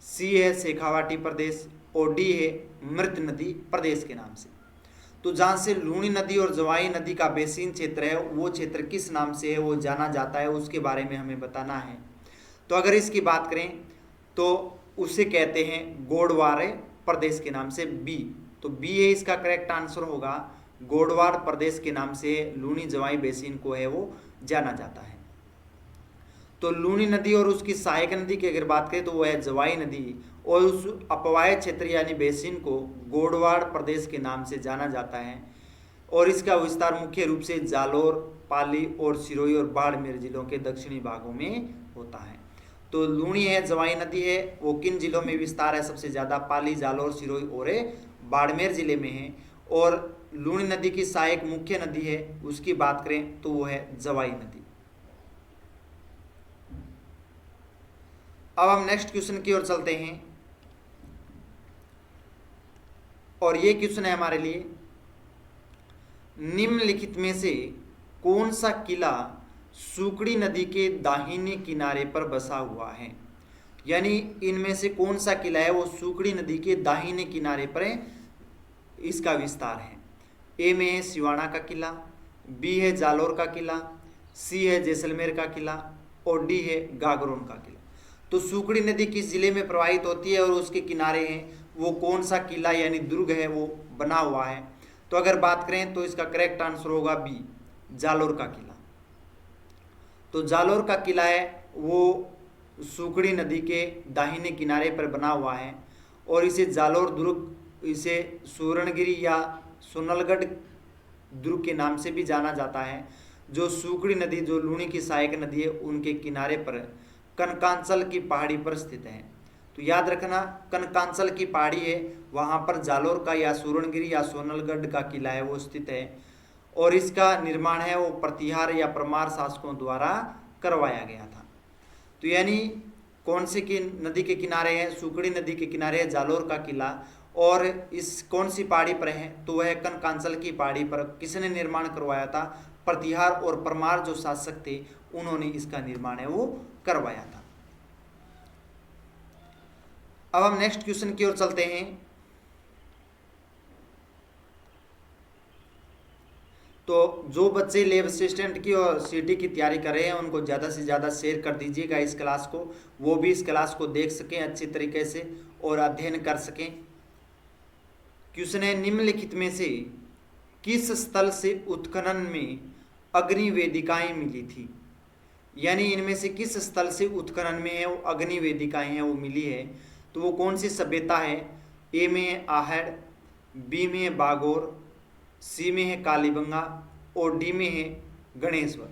सी है शेखावाटी प्रदेश और डी है मृत नदी प्रदेश के नाम से। तो जहाँ से लूनी नदी और जवाई नदी का बेसिन क्षेत्र है वो क्षेत्र किस नाम से है वो जाना जाता है, उसके बारे में हमें बताना है। तो अगर इसकी बात करें तो उसे कहते हैं गोडवार प्रदेश के नाम से, बी। तो बी है इसका करेक्ट आंसर होगा, गोडवार प्रदेश के नाम से लूनी जवाई बेसिन को है वो जाना जाता है। तो लूनी नदी और उसकी सहायक नदी की अगर बात करें तो वो है जवाई नदी, और उस अपवाय क्षेत्र यानी बेसिन को गोडवार प्रदेश के नाम से जाना जाता है। और इसका विस्तार मुख्य रूप से जालोर, पाली और सिरोही और बाड़मेर जिलों के दक्षिणी भागों में होता है। तो लूनी है जवाई नदी है वो किन जिलों में विस्तार है सबसे ज़्यादा? पाली, जालोर, सिरोही और बाड़मेर जिले में है। और लूनी नदी की सहायक मुख्य नदी है उसकी बात करें तो वो है जवाई नदी। अब हम नेक्स्ट क्वेश्चन की ओर चलते हैं और ये क्वेश्चन है हमारे लिए, निम्नलिखित में से कौन सा किला सुकड़ी नदी के दाहिने किनारे पर बसा हुआ है? यानी इनमें से कौन सा किला है वो सुकड़ी नदी के दाहिने किनारे पर है, इसका विस्तार है। ए में है सिवाना का किला, बी है जालोर का किला, सी है जैसलमेर का किला और डी है गागरोन का किला। तो सुकड़ी नदी किस जिले में प्रवाहित होती है और उसके किनारे हैं वो कौन सा किला यानी दुर्ग है वो बना हुआ है? तो अगर बात करें तो इसका करेक्ट आंसर होगा बी, जालोर का किला। तो जालोर का किला है वो सुकड़ी नदी के दाहिने किनारे पर बना हुआ है और इसे जालोर दुर्ग, इसे सुवर्णगिरी या सोनलगढ़ दुर्ग के नाम से भी जाना जाता है, जो सुकड़ी नदी जो लूनी की सहायक नदी है उनके किनारे पर कनकांचल की पहाड़ी पर स्थित है। तो याद रखना कनकांचल की पहाड़ी है वहाँ पर जालोर का या सुवर्णगिरी या सोनलगढ़ का किला है वो स्थित है और इसका निर्माण है वो प्रतिहार या परमार शासकों द्वारा करवाया गया था। तो यानी कौन से की नदी के किनारे है? सुकड़ी नदी के किनारे है जालोर का किला और इस कौन सी पहाड़ी पर है? तो वह कनकांचल की पहाड़ी पर। किसने निर्माण करवाया था? प्रतिहार और परमार जो शासक थे उन्होंने इसका निर्माण है वो करवाया था। अब हम नेक्स्ट क्वेश्चन की ओर चलते हैं। तो जो बच्चे लैब असिस्टेंट की और सीटी की तैयारी कर रहे हैं उनको ज़्यादा से ज़्यादा शेयर कर दीजिएगा इस क्लास को, वो भी इस क्लास को देख सकें अच्छी तरीके से और अध्ययन कर सकें। क्वेश्चन है, निम्नलिखित में से किस स्थल से उत्खनन में अग्नि वेदिकाएं मिली थी? यानी इनमें से किस स्थल से उत्खनन में है वो अग्नि वेदिकाएं हैं वो मिली है? तो वो कौन सी सभ्यता है? ए में है आहड़, बी में है बागोर, सी में है कालीबंगा और डी में है गणेश्वर।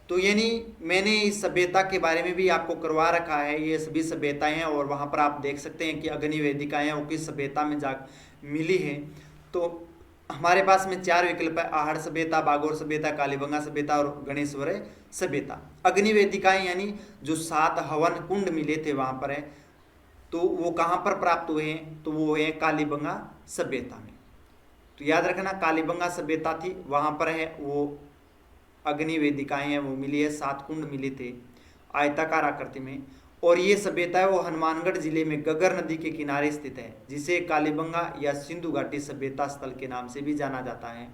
तो यानी मैंने इस सभ्यता के बारे में भी आपको करवा रखा है, ये सभी सभ्यताएं हैं और वहाँ पर आप देख सकते हैं कि अग्नि वेदिकाएं हैं वो किस सभ्यता में जा मिली है। तो हमारे पास में 4 विकल्प है, आहड़ सभ्यता, बागोर सभ्यता, कालीबंगा सभ्यता और गणेश्वर सभ्यता। अग्नि वेदिकाएं यानी जो 7 हवन कुंड मिले थे वहाँ पर है, तो वो कहाँ पर प्राप्त हुए हैं? तो वो है कालीबंगा सभ्यता में। तो याद रखना कालीबंगा सभ्यता थी, वहाँ पर है वो अग्नि वेदिकाएं हैं वो मिली है, 7 कुंड मिले थे आयताकार आकृति में। और ये सभ्यता है वो हनुमानगढ़ जिले में गगर नदी के किनारे स्थित है, जिसे कालीबंगा या सिंधु घाटी सभ्यता स्थल के नाम से भी जाना जाता है।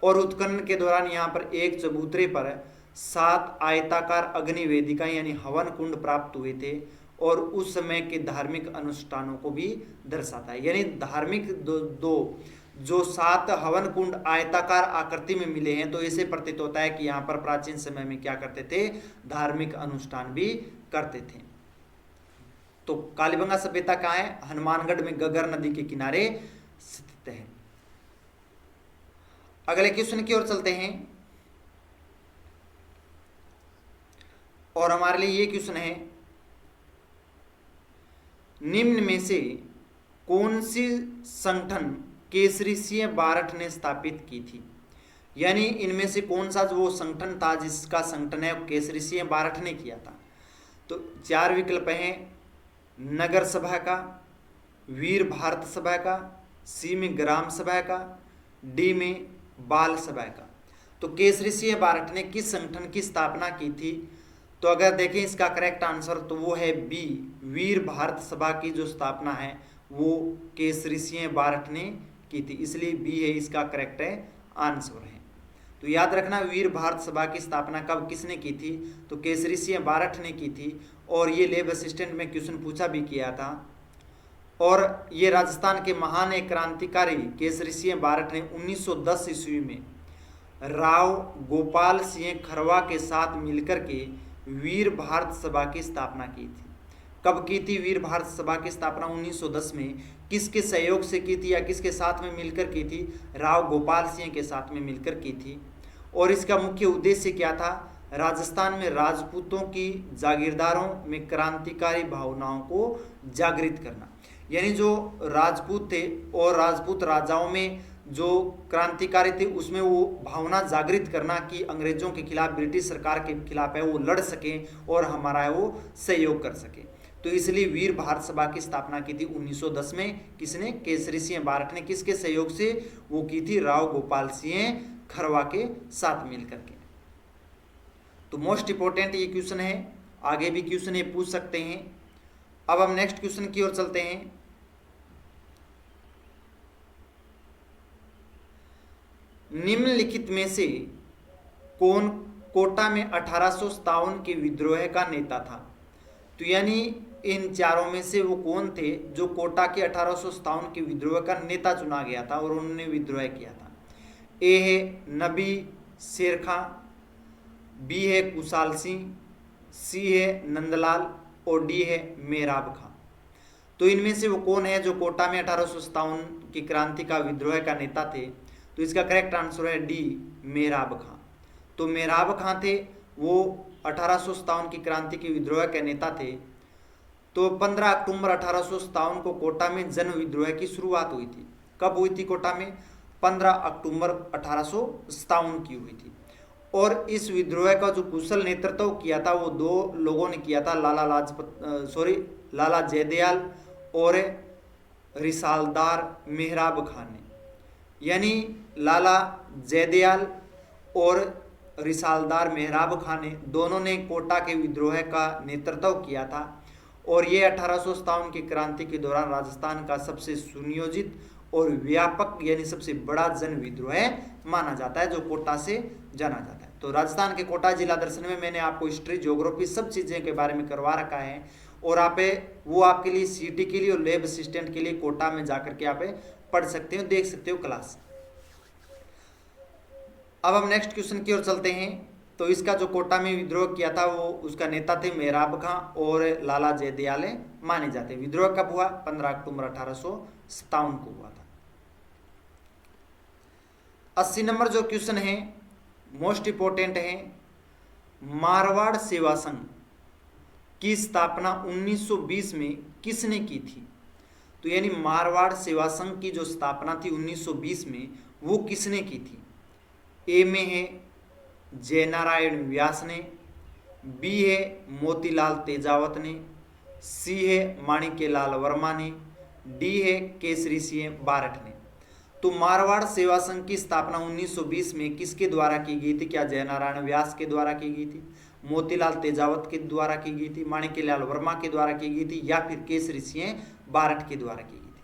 और उत्खनन के दौरान यहाँ पर एक चबूतरे पर 7 आयताकार अग्नि वेदिकाएं यानी हवन कुंड प्राप्त हुए थे और उस समय के धार्मिक अनुष्ठानों को भी दर्शाता है। यानी धार्मिक जो 7 हवन कुंड आयताकार आकृति में मिले हैं, तो ऐसे प्रतीत होता है कि यहाँ पर प्राचीन समय में क्या करते थे? धार्मिक अनुष्ठान भी करते थे। तो कालीबंगा सभ्यता कहाँ है? हनुमानगढ़ में गगर नदी के किनारे स्थित है। अगले क्वेश्चन की ओर चलते हैं और हमारे लिए ये क्वेश्चन है, निम्न में से कौन सी संगठन केसरी सिंह बारठ ने स्थापित की थी? यानी इनमें से कौन सा जो वो संगठन था जिसका संगठन है केसरी सिंह बारठ ने किया था? तो 4 विकल्प हैं, नगर सभा का, वीर भारत सभा का, सी में ग्राम सभा का, डी में बाल सभा का। तो केसरी सिंह बारठ ने किस संगठन की स्थापना की थी? तो अगर देखें इसका करेक्ट आंसर तो वो है बी, वीर भारत सभा की जो स्थापना है वो केसरी सिंह बारठ ने की थी, इसलिए बी है इसका करेक्ट है आंसर है। तो याद रखना, वीर भारत सभा की स्थापना कब किसने की थी? तो केसरी सिंह बारठ ने की थी। और ये लेब असिस्टेंट में क्वेश्चन पूछा भी किया था। और ये राजस्थान के महान एक क्रांतिकारी केसरी सिंह बारठ ने 1910 ईस्वी में राव गोपाल सिंह खरवा के साथ मिलकर के वीर भारत सभा की स्थापना की थी। कब की थी वीर भारत सभा की स्थापना? 1910 में। किसके सहयोग से की थी या किसके साथ में मिलकर की थी? राव गोपाल सिंह के साथ में मिलकर की थी। और इसका मुख्य उद्देश्य क्या था? राजस्थान में राजपूतों की जागीरदारों में क्रांतिकारी भावनाओं को जागृत करना। यानी जो राजपूत थे और राजपूत राजाओं में जो क्रांतिकारी थे उसमें वो भावना जागृत करना कि अंग्रेजों के खिलाफ, ब्रिटिश सरकार के खिलाफ है वो लड़ सकें और हमारा है वो सहयोग कर सके। तो इसलिए वीर भारत सभा की स्थापना की थी 1910 में। किसने? केसरी सिंह बारठ ने। किसके सहयोग से वो की थी? राव गोपाल सिंह खरवा के साथ मिलकर के। तो मोस्ट इंपोर्टेंट ये क्वेश्चन है, आगे भी क्वेश्चन ये पूछ सकते हैं। अब हम नेक्स्ट क्वेश्चन की ओर चलते हैं। निम्नलिखित में से कौन कोटा में 1857 के विद्रोह का नेता था? तो यानी इन चारों में से वो कौन थे जो कोटा के 1857 के विद्रोह का नेता चुना गया था और उन्होंने विद्रोह किया था? ए है नबी शेर खां, बी है कुशाल सिंह, सी है नंदलाल और डी है मेहराब खां। तो इनमें से वो कौन है जो कोटा में 1857 की क्रांति का विद्रोह का नेता थे? तो इसका करेक्ट आंसर है डी, मेहराब खां। तो मेहराब खां थे वो 1857 की क्रांति के विद्रोह के नेता थे। तो 15 अक्टूबर 1857 को कोटा में जन विद्रोह की शुरुआत हुई थी। कब हुई थी कोटा में? 15 अक्टूबर 1857 की हुई थी। और इस विद्रोह का जो कुशल नेतृत्व किया था वो 2 लोगों ने किया था, लाला जयदयाल और रिसालदार मेहराब खान ने। यानी लाला जयदयाल और रिसालदार मेहराब खान ने दोनों ने कोटा के विद्रोह का नेतृत्व किया था। और ये 1857 की क्रांति के दौरान राजस्थान का सबसे सुनियोजित और व्यापक यानी सबसे बड़ा जन विद्रोह माना जाता है जो कोटा से जाना जाता है। तो राजस्थान के कोटा जिला दर्शन में मैंने आपको हिस्ट्री, ज्योग्राफी सब चीज़ें के बारे में करवा रखा है। और आप वो आपके लिए सीटी के लिए और लेब असिस्टेंट के लिए कोटा में जाकर के आप पढ़ सकते हो, देख सकते हो क्लास। अब हम नेक्स्ट क्वेश्चन की ओर चलते हैं। तो इसका जो कोटा में विद्रोह किया था वो उसका नेता थे मेहराब खां और लाला जयदयाल माने जाते। विद्रोह कब हुआ? 15 अक्टूबर 1857 को हुआ था। 80 नंबर जो क्वेश्चन है मोस्ट इंपोर्टेंट है, मारवाड़ सेवा संघ की स्थापना 1920 में किसने की थी? तो यानी मारवाड़ सेवा संघ की जो स्थापना थी 1920 में वो किसने की थी? ए में है जयनारायण व्यास ने, बी है मोतीलाल तेजावत ने, सी है माणिक्यलाल वर्मा ने, डी है केसरी सिंह बारठ ने। तो मारवाड़ सेवा संघ की स्थापना 1920 में किसके द्वारा की गई थी? क्या जयनारायण व्यास के द्वारा की गई थी, मोतीलाल तेजावत के द्वारा की गई थी, माणिक्यलाल वर्मा के द्वारा की गई थी, या फिर केसरी सिंह बारठ के द्वारा की गई थी?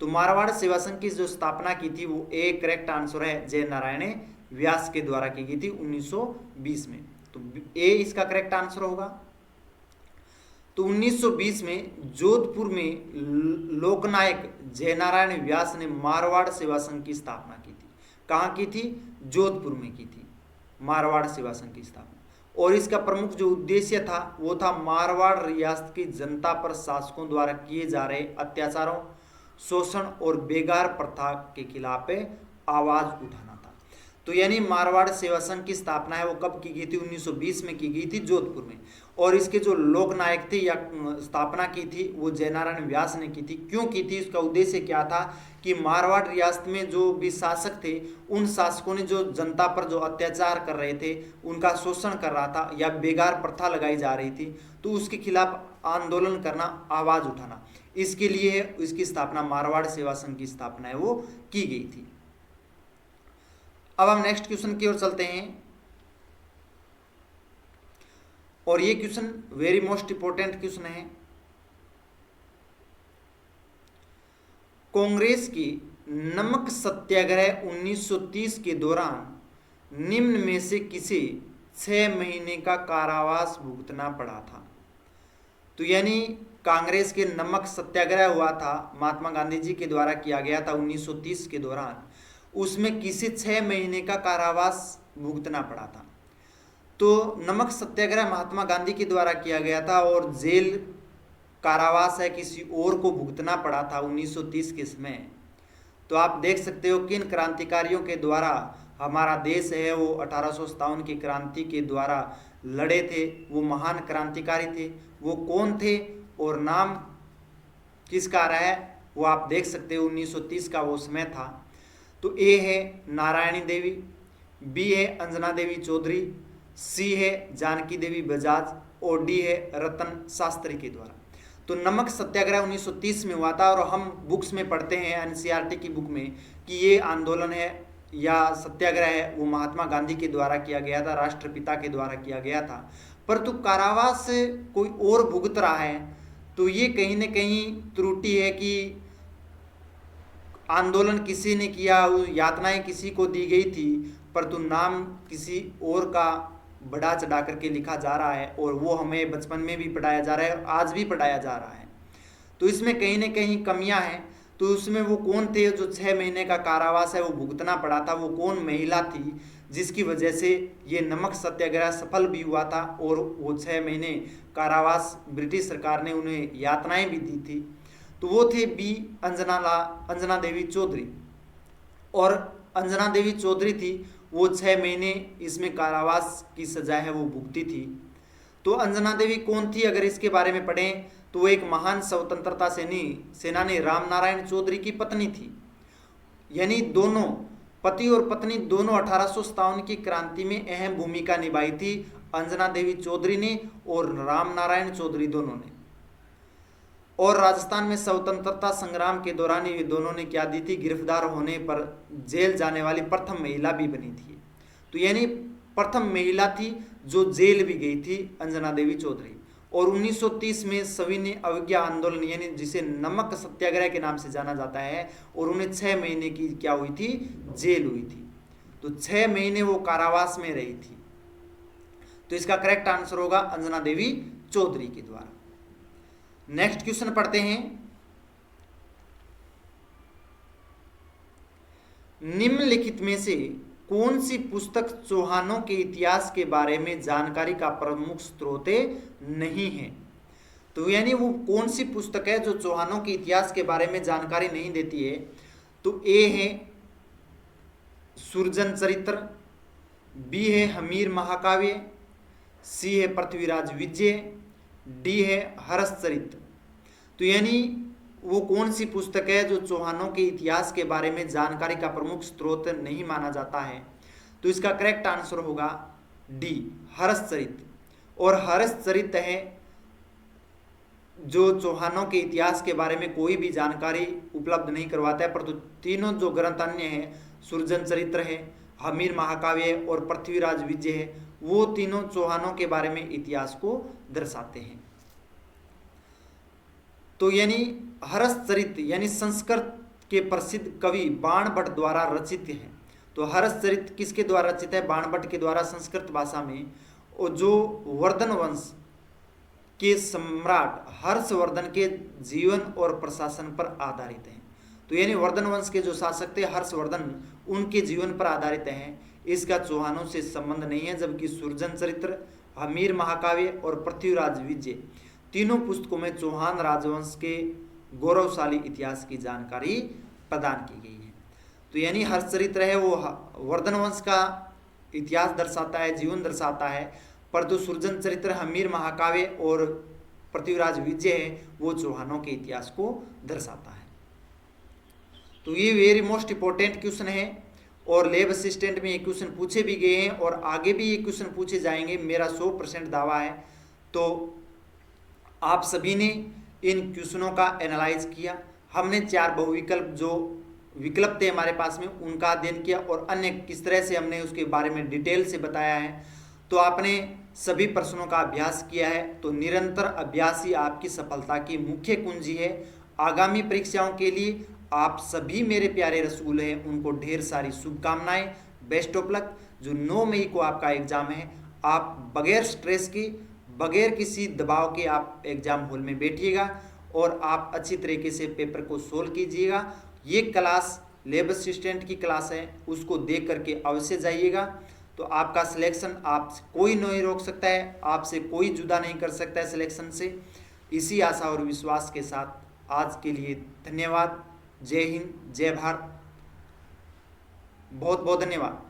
तो मारवाड़ सेवा संघ की जो स्थापना की थी वो ए करेक्ट आंसर है, जयनारायण व्यास के द्वारा की गई थी 1920 में। तो ए इसका करेक्ट आंसर होगा। तो 1920 में जोधपुर में लोकनायक जयनारायण व्यास ने मारवाड़ सेवा संघ की स्थापना की थी। कहाँ की थी? जोधपुर में की थी मारवाड़ सेवा संघ की स्थापना। और इसका प्रमुख जो उद्देश्य था वो था मारवाड़ रियासत की जनता पर शासकों द्वारा किए जा रहे अत्याचारों, शोषण और बेगार प्रथा के खिलाफ आवाज उठाना था। तो यानी मारवाड़ सेवा संघ की स्थापना है वो कब की गई थी? 1920 में की गई थी जोधपुर में। और इसके जो लोक नायक थे या स्थापना की थी वो जयनारायण व्यास ने की थी। क्यों की थी? इसका उद्देश्य क्या था कि मारवाड़ रियासत में जो भी शासक थे उन शासकों ने जो जनता पर जो अत्याचार कर रहे थे, उनका शोषण कर रहा था या बेगार प्रथा लगाई जा रही थी, तो उसके खिलाफ आंदोलन करना, आवाज उठाना, इसके लिए इसकी स्थापना मारवाड़ सेवा संघ की स्थापना है वो की गई थी। अब हम नेक्स्ट क्वेश्चन की ओर चलते हैं और ये question very most important question है। कांग्रेस की नमक सत्याग्रह 1930 के दौरान निम्न में से किसे 6 महीने का कारावास भुगतना पड़ा था? तो यानी कांग्रेस के नमक सत्याग्रह हुआ था, महात्मा गांधी जी के द्वारा किया गया था 1930 के दौरान, उसमें किसे 6 महीने का कारावास भुगतना पड़ा था? तो नमक सत्याग्रह महात्मा गांधी के द्वारा किया गया था और जेल कारावास है किसी और को भुगतना पड़ा था 1930 के समय। तो आप देख सकते हो किन क्रांतिकारियों के द्वारा हमारा देश है वो 1857 की क्रांति के द्वारा लड़े थे। वो महान क्रांतिकारी थे, वो कौन थे और नाम किसका रहा है वो आप देख सकते हो। 1930 का वो समय था। तो ए है नारायणी देवी, बी है अंजना देवी चौधरी, सी है जानकी देवी बजाज और डी है रतन शास्त्री के द्वारा। तो नमक सत्याग्रह 1930 में हुआ था और हम बुक्स में पढ़ते हैं, एनसीईआरटी की बुक में, कि ये आंदोलन है या सत्याग्रह है वो महात्मा गांधी के द्वारा किया गया था, राष्ट्रपिता के द्वारा किया गया था। परंतु कारावास कोई और भुगत रहा है, तो ये कहीं न कहीं त्रुटि है कि आंदोलन किसी ने किया, यातनाएं किसी को दी गई थी, परंतु नाम किसी और का बढ़ा चढ़ा करके लिखा जा रहा है और वो हमें बचपन में भी पढ़ाया जा रहा है और आज भी पढ़ाया जा रहा है। तो इसमें कहीं न कहीं कमियां हैं। तो उसमें वो कौन थे जो 6 महीने का कारावास है वो भुगतना पड़ा था? वो कौन महिला थी जिसकी वजह से ये नमक सत्याग्रह सफल भी हुआ था और वो 6 महीने कारावास ब्रिटिश सरकार ने उन्हें यातनाएं भी दी थी? तो वो थे बी अंजना देवी चौधरी। और अंजना देवी चौधरी थी, वो 6 महीने इसमें कारावास की सजा है वो भुगती थी। तो अंजना देवी कौन थी? अगर इसके बारे में पढ़ें तो वो एक महान स्वतंत्रता सेनानी राम नारायण चौधरी की पत्नी थी। यानी दोनों पति और पत्नी दोनों 1857 की क्रांति में अहम भूमिका निभाई थी, अंजना देवी चौधरी ने और राम नारायण चौधरी दोनों ने। और राजस्थान में स्वतंत्रता संग्राम के दौरान ये दोनों ने क्या दी थी? गिरफ्तार होने पर जेल जाने वाली प्रथम महिला भी बनी थी। तो यानी प्रथम महिला थी जो जेल भी गई थी, अंजना देवी चौधरी। और 1930 में सविनय अवज्ञा आंदोलन यानी जिसे नमक सत्याग्रह के नाम से जाना जाता है, और उन्हें 6 महीने की क्या हुई थी? जेल हुई थी। तो 6 महीने वो कारावास में रही थी। तो इसका करेक्ट आंसर होगा अंजना देवी चौधरी के द्वारा। नेक्स्ट क्वेश्चन पढ़ते हैं। निम्नलिखित में से कौन सी पुस्तक चौहानों के इतिहास के बारे में जानकारी का प्रमुख स्रोत नहीं है? तो यानी वो कौन सी पुस्तक है जो चौहानों के इतिहास के बारे में जानकारी नहीं देती है? तो ए है सुरजन चरित्र, बी है हमीर महाकाव्य, सी है पृथ्वीराज विजय, डी है हर्ष चरित्र। तो यानी वो कौन सी पुस्तक है जो चौहानों के इतिहास के बारे में जानकारी का प्रमुख स्रोत नहीं माना जाता है? तो इसका करेक्ट आंसर होगा डी हर्ष चरित्र। और हर्ष चरित्र है जो चौहानों के इतिहास के बारे में कोई भी जानकारी उपलब्ध नहीं करवाता है, परंतु तीनों जो ग्रंथ अन्य हैं, सुरजन चरित्र है, हमीर महाकाव्य है और पृथ्वीराज विजय है, वो तीनों चौहानों के बारे में इतिहास को दर्शाते हैं। तो यानी हर्ष चरित्र यानी संस्कृत के प्रसिद्ध कवि बाणभट्ट द्वारा रचित है। तो हर्ष चरित्र किसके द्वारा रचित है? बाणभट्ट के द्वारा संस्कृत भाषा में। और जो वर्धन वंश के सम्राट हर्षवर्धन के जीवन और प्रशासन पर आधारित है। तो यानी वर्धन वंश के जो शासक थे हर्षवर्धन, उनके जीवन पर आधारित हैं। इसका चौहानों से संबंध नहीं है, जबकि सुरजन चरित्र हमीर महाकाव्य और पृथ्वीराज विजय, तीनों पुस्तकों में चौहान राजवंश के गौरवशाली इतिहास की जानकारी प्रदान की गई है। तो यानी हर चरित्र है वो वर्धन वंश का इतिहास दर्शाता है, जीवन दर्शाता है, पर जो सृजन चरित्र हमीर महाकाव्य और पृथ्वीराज विजय है वो चौहानों के इतिहास को दर्शाता है। तो ये वेरी मोस्ट इंपॉर्टेंट क्वेश्चन है और लैब असिस्टेंट में ये क्वेश्चन पूछे भी गए हैं और आगे भी ये क्वेश्चन पूछे जाएंगे, मेरा 100% दावा है। तो आप सभी ने इन क्वेश्चनों का एनालाइज किया, हमने 4 बहुविकल्प जो विकल्प थे हमारे पास में उनका अध्ययन किया और अन्य किस तरह से हमने उसके बारे में डिटेल से बताया है। तो आपने सभी प्रश्नों का अभ्यास किया है, तो निरंतर अभ्यास ही आपकी सफलता की मुख्य कुंजी है। आगामी परीक्षाओं के लिए आप सभी मेरे प्यारे रसूल हैं उनको ढेर सारी शुभकामनाएं, बेस्ट ऑफ लक। जो 9 मई को आपका एग्जाम है, आप बगैर स्ट्रेस की, बगैर किसी दबाव के आप एग्जाम हॉल में बैठिएगा और आप अच्छी तरीके से पेपर को सोल्व कीजिएगा। ये क्लास लैब असिस्टेंट की क्लास है, उसको देख करके अवश्य जाइएगा। तो आपका सिलेक्शन आप कोई नहीं रोक सकता है, आपसे कोई जुदा नहीं कर सकता है सिलेक्शन से। इसी आशा और विश्वास के साथ आज के लिए धन्यवाद। जय हिंद, जय भारत, बहुत बहुत धन्यवाद।